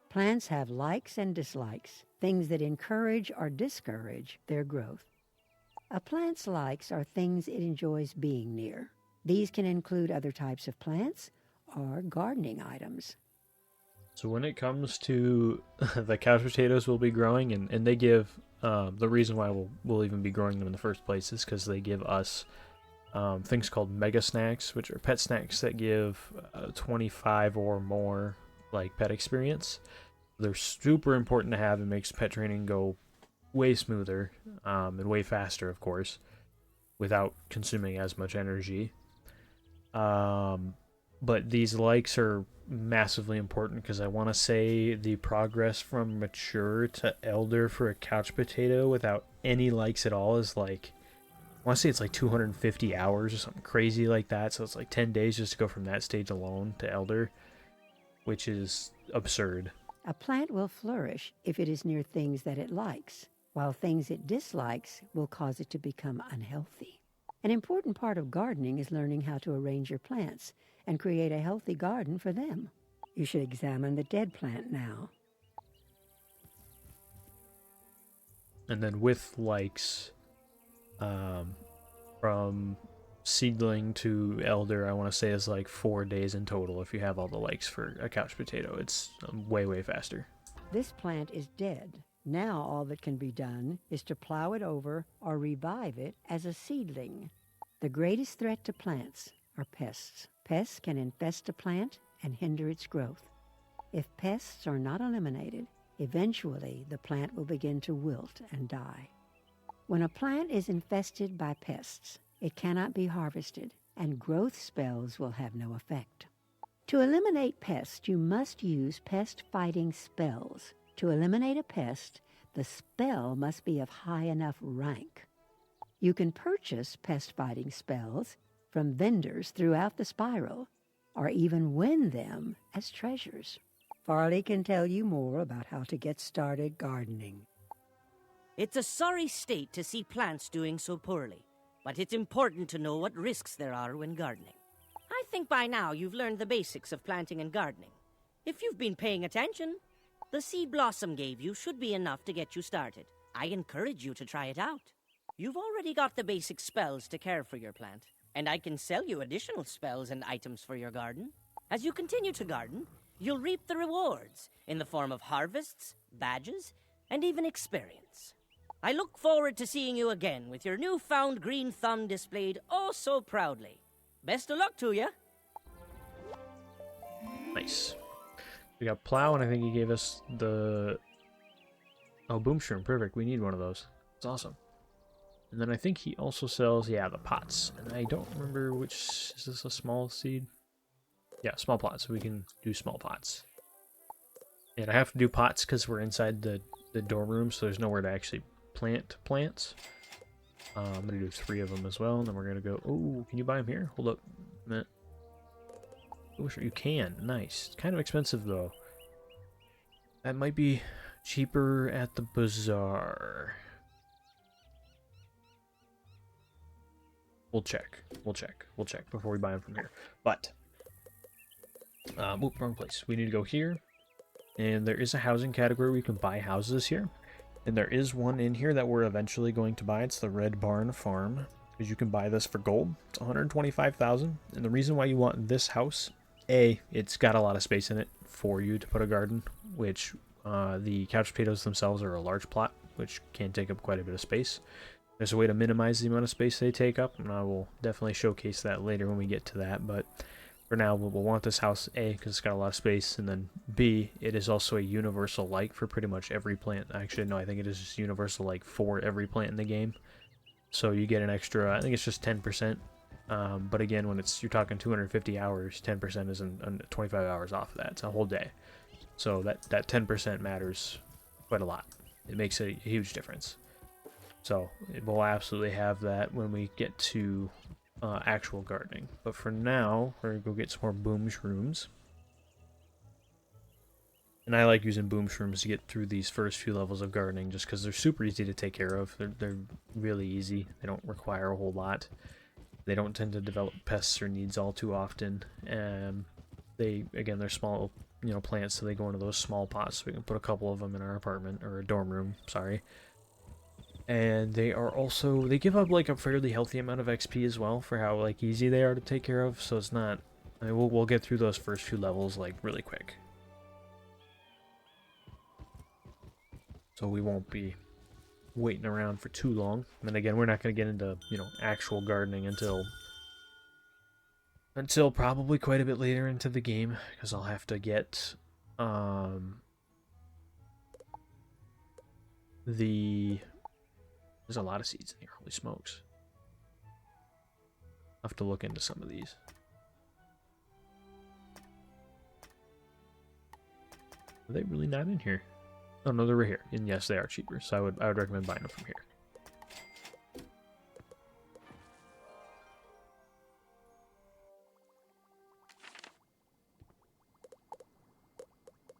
Plants have likes and dislikes, things that encourage or discourage their growth. A plant's likes are things it enjoys being near. These can include other types of plants or gardening items. So when it comes to the couch potatoes we'll be growing, and they give, the reason why we'll even be growing them in the first place is because they give us things called mega snacks, which are pet snacks that give 25 or more like pet experience. They're super important to have. It makes pet training go way smoother and way faster, of course, without consuming as much energy. But these likes are massively important because I want to say the progress from mature to elder for a couch potato without any likes at all is like, I want to say it's like 250 hours or something crazy like that. So it's like 10 days just to go from that stage alone to elder, which is absurd. A plant will flourish if it is near things that it likes, while things it dislikes will cause it to become unhealthy. An important part of gardening is learning how to arrange your plants and create a healthy garden for them. You should examine the dead plant now. And then with likes, from seedling to elder, I want to say is like 4 days in total if you have all the likes for a couch potato. It's way, way faster. This plant is dead. Now all that can be done is to plow it over or revive it as a seedling. The greatest threat to plants are pests. Pests can infest a plant and hinder its growth. If pests are not eliminated, eventually the plant will begin to wilt and die. When a plant is infested by pests, it cannot be harvested, and growth spells will have no effect. To eliminate pests, you must use pest-fighting spells. To eliminate a pest, the spell must be of high enough rank. You can purchase pest-fighting spells from vendors throughout the spiral, or even win them as treasures. Farley can tell you more about how to get started gardening. It's a sorry state to see plants doing so poorly, but it's important to know what risks there are when gardening. I think by now you've learned the basics of planting and gardening. If you've been paying attention, the seed Blossom gave you should be enough to get you started. I encourage you to try it out. You've already got the basic spells to care for your plant, and I can sell you additional spells and items for your garden. As you continue to garden, you'll reap the rewards in the form of harvests, badges, and even experience. I look forward to seeing you again with your newfound green thumb displayed oh so proudly. Best of luck to you. Nice. We got plow, and I think he gave us the... Oh, boom shroom. Perfect. We need one of those. It's awesome. And then I think he also sells, yeah, the pots. And I don't remember which... Is this a small seed? Yeah, small pots. So we can do small pots. And I have to do pots because we're inside the dorm room, so there's nowhere to actually plant plants. I'm going to do 3 of them as well, and then we're going to go... Oh, can you buy them here? Hold up a minute. Oh, sure, you can. Nice. It's kind of expensive, though. That might be cheaper at the bazaar. We'll check. We'll check before we buy them from here. But, wrong place. We need to go here. And there is a housing category where you can buy houses here. And there is one in here that we're eventually going to buy. It's the Red Barn Farm. Because you can buy this for gold. It's $125,000. And the reason why you want this house, A, it's got a lot of space in it for you to put a garden. Which, the couch potatoes themselves are a large plot, which can take up quite a bit of space. There's a way to minimize the amount of space they take up. And I will definitely showcase that later when we get to that. But for now, we'll want this house, A, because it's got a lot of space, and then B, it is also a universal like for pretty much every plant. Actually, no, I think it is just universal like for every plant in the game. So you get an extra, I think it's just 10%. But again, when you're talking 250 hours, 10% is 25 hours off of that. It's a whole day. So that 10% matters quite a lot. It makes a huge difference. So we'll absolutely have that when we get to actual gardening. But for now, we're going to go get some more boom shrooms. And I like using boom shrooms to get through these first few levels of gardening just because they're super easy to take care of. They're really easy. They don't require a whole lot. They don't tend to develop pests or needs all too often. They're small, plants, so they go into those small pots. So we can put a couple of them in our apartment, or a dorm room, sorry. And they are also, they give up like a fairly healthy amount of XP as well for how like easy they are to take care of. So it's not, we'll get through those first few levels like really quick. So we won't be waiting around for too long. And again, we're not going to get into, actual gardening until probably quite a bit later into the game, because I'll have to get there's a lot of seeds in here, holy smokes. I'll have to look into some of these. Are they really not in here? Oh no, they're right here. And yes, they are cheaper, so I would recommend buying them from here.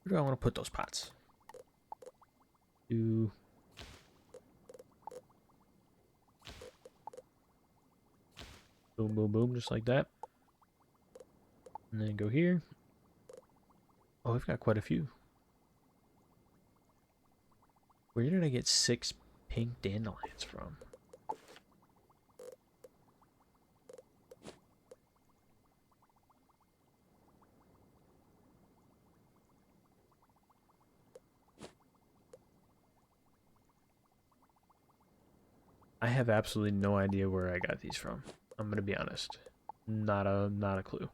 Where do I want to put those pots? Boom, boom, boom, just like that. And then go here. Oh, we've got quite a few. Where did I get 6 pink dandelions from? I have absolutely no idea where I got these from. I'm gonna be honest. Not a clue.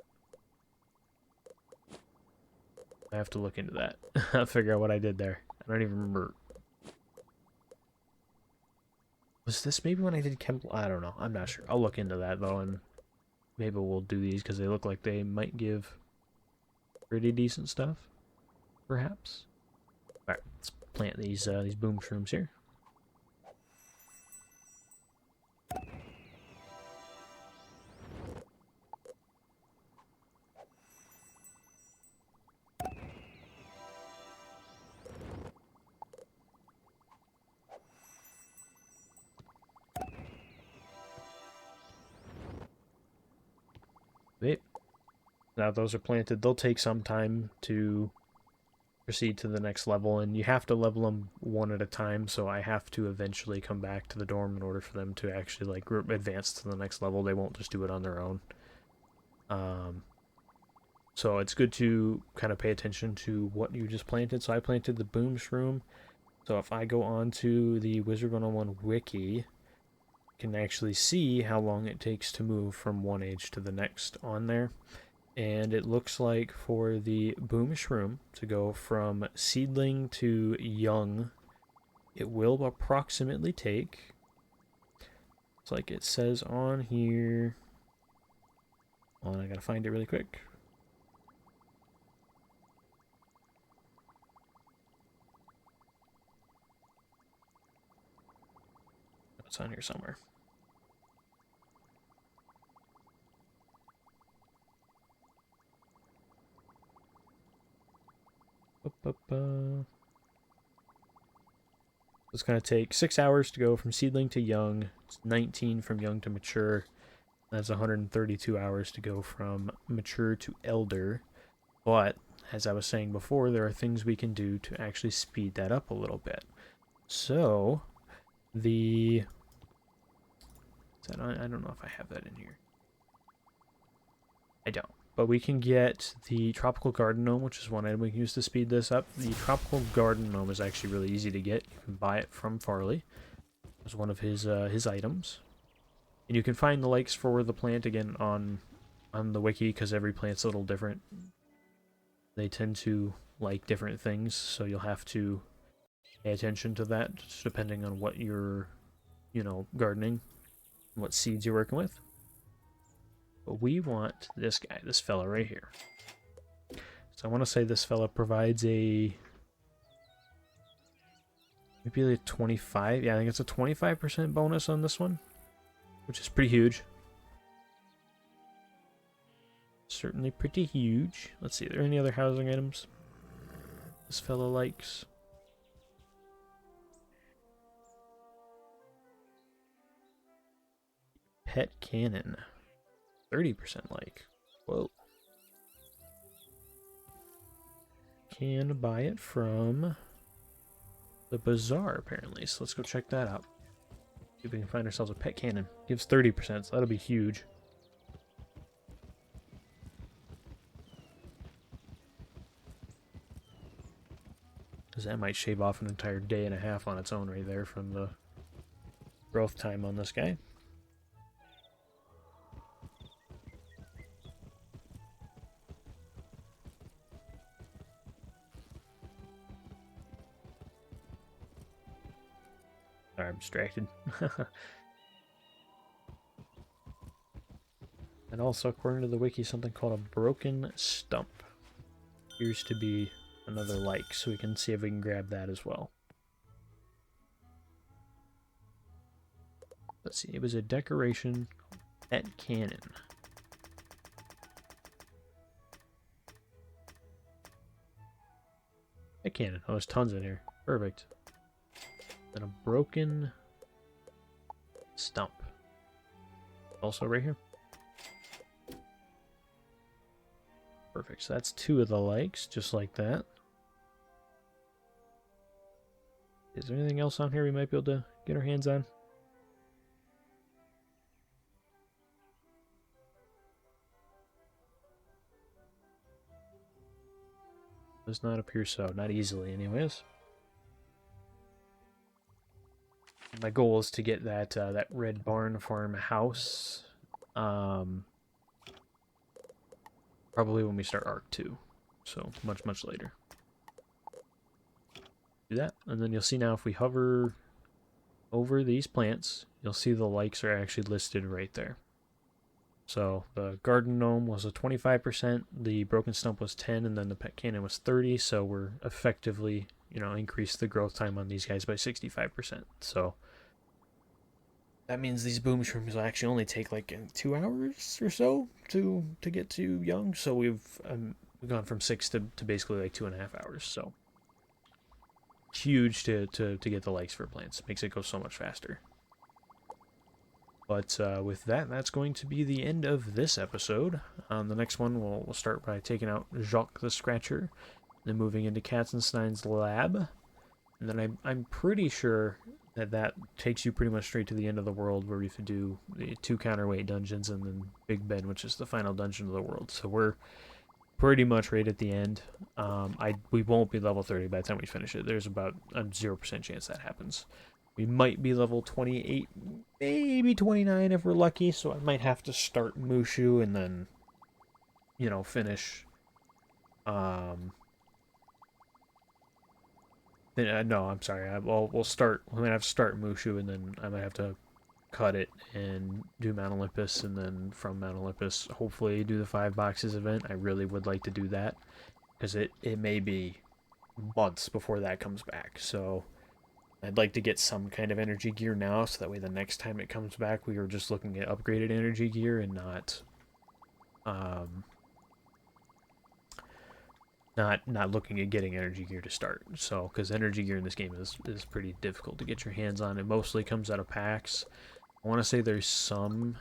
I have to look into that. I'll figure out what I did there. I don't even remember. Was this maybe when I did chemical? I don't know. I'm not sure. I'll look into that though, and maybe we'll do these because they look like they might give pretty decent stuff. Perhaps. All right, let's plant these boom shrooms here. Now those are planted. They'll take some time to proceed to the next level, and you have to level them one at a time, so I have to eventually come back to the dorm in order for them to actually like advance to the next level. They won't just do it on their own. So it's good to kind of pay attention to what you just planted. So I planted the boom shroom. So if I go on to the Wizard101 wiki, can actually see how long it takes to move from one age to the next on there. And it looks like for the boom shroom to go from seedling to young, it will approximately take, it's like it says on here, hold on, I gotta find it really quick. notes on here somewhere. It's going to take 6 hours to go from seedling to young. It's 19 from young to mature. That's 132 hours to go from mature to elder. But, as I was saying before, there are things we can do to actually speed that up a little bit. So, I don't know if I have that in here. I don't. But we can get the Tropical Garden Gnome, which is one item we can use to speed this up. The Tropical Garden Gnome is actually really easy to get. You can buy it from Farley. It's one of his items. And you can find the likes for the plant, again, on the wiki, because every plant's a little different. They tend to like different things, so you'll have to pay attention to that, just depending on what you're, gardening, and what seeds you're working with. But we want this guy, this fella right here. So I want to say this fella provides maybe a 25, yeah, I think it's a 25% bonus on this one, which is pretty huge. Certainly pretty huge. Let's see, are there any other housing items this fella likes? Pet cannon. 30% like. Whoa. Can buy it from the bazaar, apparently. So let's go check that out. See if we can find ourselves a pet cannon. Gives 30%, so that'll be huge. Because that might shave off an entire day and a half on its own right there from the growth time on this guy. Sorry, I'm distracted. And also, according to the wiki, something called a broken stump appears to be another like, so we can see if we can grab that as well. Let's see, it was a decoration at cannon. At cannon. Oh, there's tons in here. Perfect. And a broken stump. Also right here. Perfect. So that's 2 of the likes, just like that. Is there anything else on here we might be able to get our hands on? Does not appear so. Not easily, anyways. My goal is to get that red barn farm house, probably when we start Arc 2, so much later. Do that, and then you'll see now if we hover over these plants, you'll see the likes are actually listed right there. So the garden gnome was a 25%, the broken stump was 10, and then the pet cannon was 30. So we're effectively, increased the growth time on these guys by 65%. So that means these boom shrooms will actually only take like 2 hours or so to get to young. So we've gone from 6 to basically like 2.5 hours. So huge to get the likes for plants. Makes it go so much faster. But with that, that's going to be the end of this episode. The next one, we'll start by taking out Jacques the Scratcher, then moving into Katzenstein's lab. And then I'm pretty sure that takes you pretty much straight to the end of the world, where we have to do the 2 counterweight dungeons and then Big Ben, which is the final dungeon of the world. So we're pretty much right at the end. We won't be level 30 by the time we finish it. There's about a 0% chance that happens. We might be level 28, maybe 29 if we're lucky, so I might have to start Mushu and then, finish. No, I'm sorry. We'll start. I'm going to have to start Mushu, and then I might have to cut it and do Mount Olympus, and then from Mount Olympus, hopefully do the 5 boxes event. I really would like to do that, because it may be months before that comes back, so I'd like to get some kind of energy gear now, so that way the next time it comes back, we are just looking at upgraded energy gear and not looking at getting energy gear to start. So, because energy gear in this game is pretty difficult to get your hands on. It mostly comes out of packs. I want to say there's some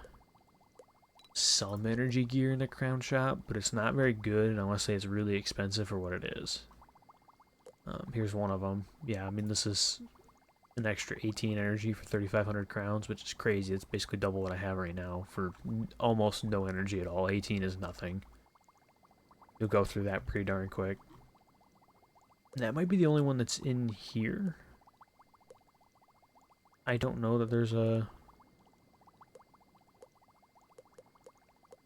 energy gear in the Crown Shop, but it's not very good, and I want to say it's really expensive for what it is. Here's one of them. Yeah, I mean, this is an extra 18 energy for 3,500 crowns, which is crazy. It's basically double what I have right now for almost no energy at all. 18 is nothing. You'll go through that pretty darn quick. That might be the only one that's in here. I don't know that there's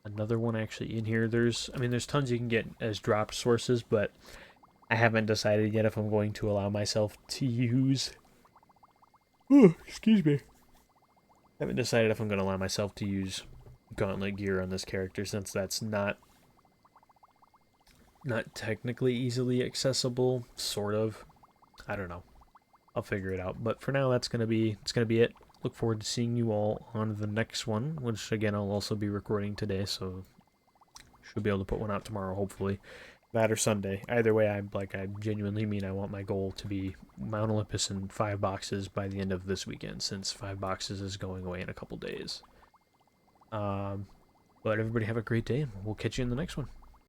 another one actually in here. There's tons you can get as drop sources, but I haven't decided yet if I'm going to allow myself to use... Oh, excuse me. I haven't decided if I'm going to allow myself to use gauntlet gear on this character, since that's not technically easily accessible, sort of. I don't know. I'll figure it out. But for now, it's gonna be it. Look forward to seeing you all on the next one, which again I'll also be recording today, so should be able to put one out tomorrow, hopefully. That or Sunday. Either way, I genuinely mean I want my goal to be Mount Olympus in 5 boxes by the end of this weekend, since 5 boxes is going away in a couple days. But everybody have a great day, and we'll catch you in the next one.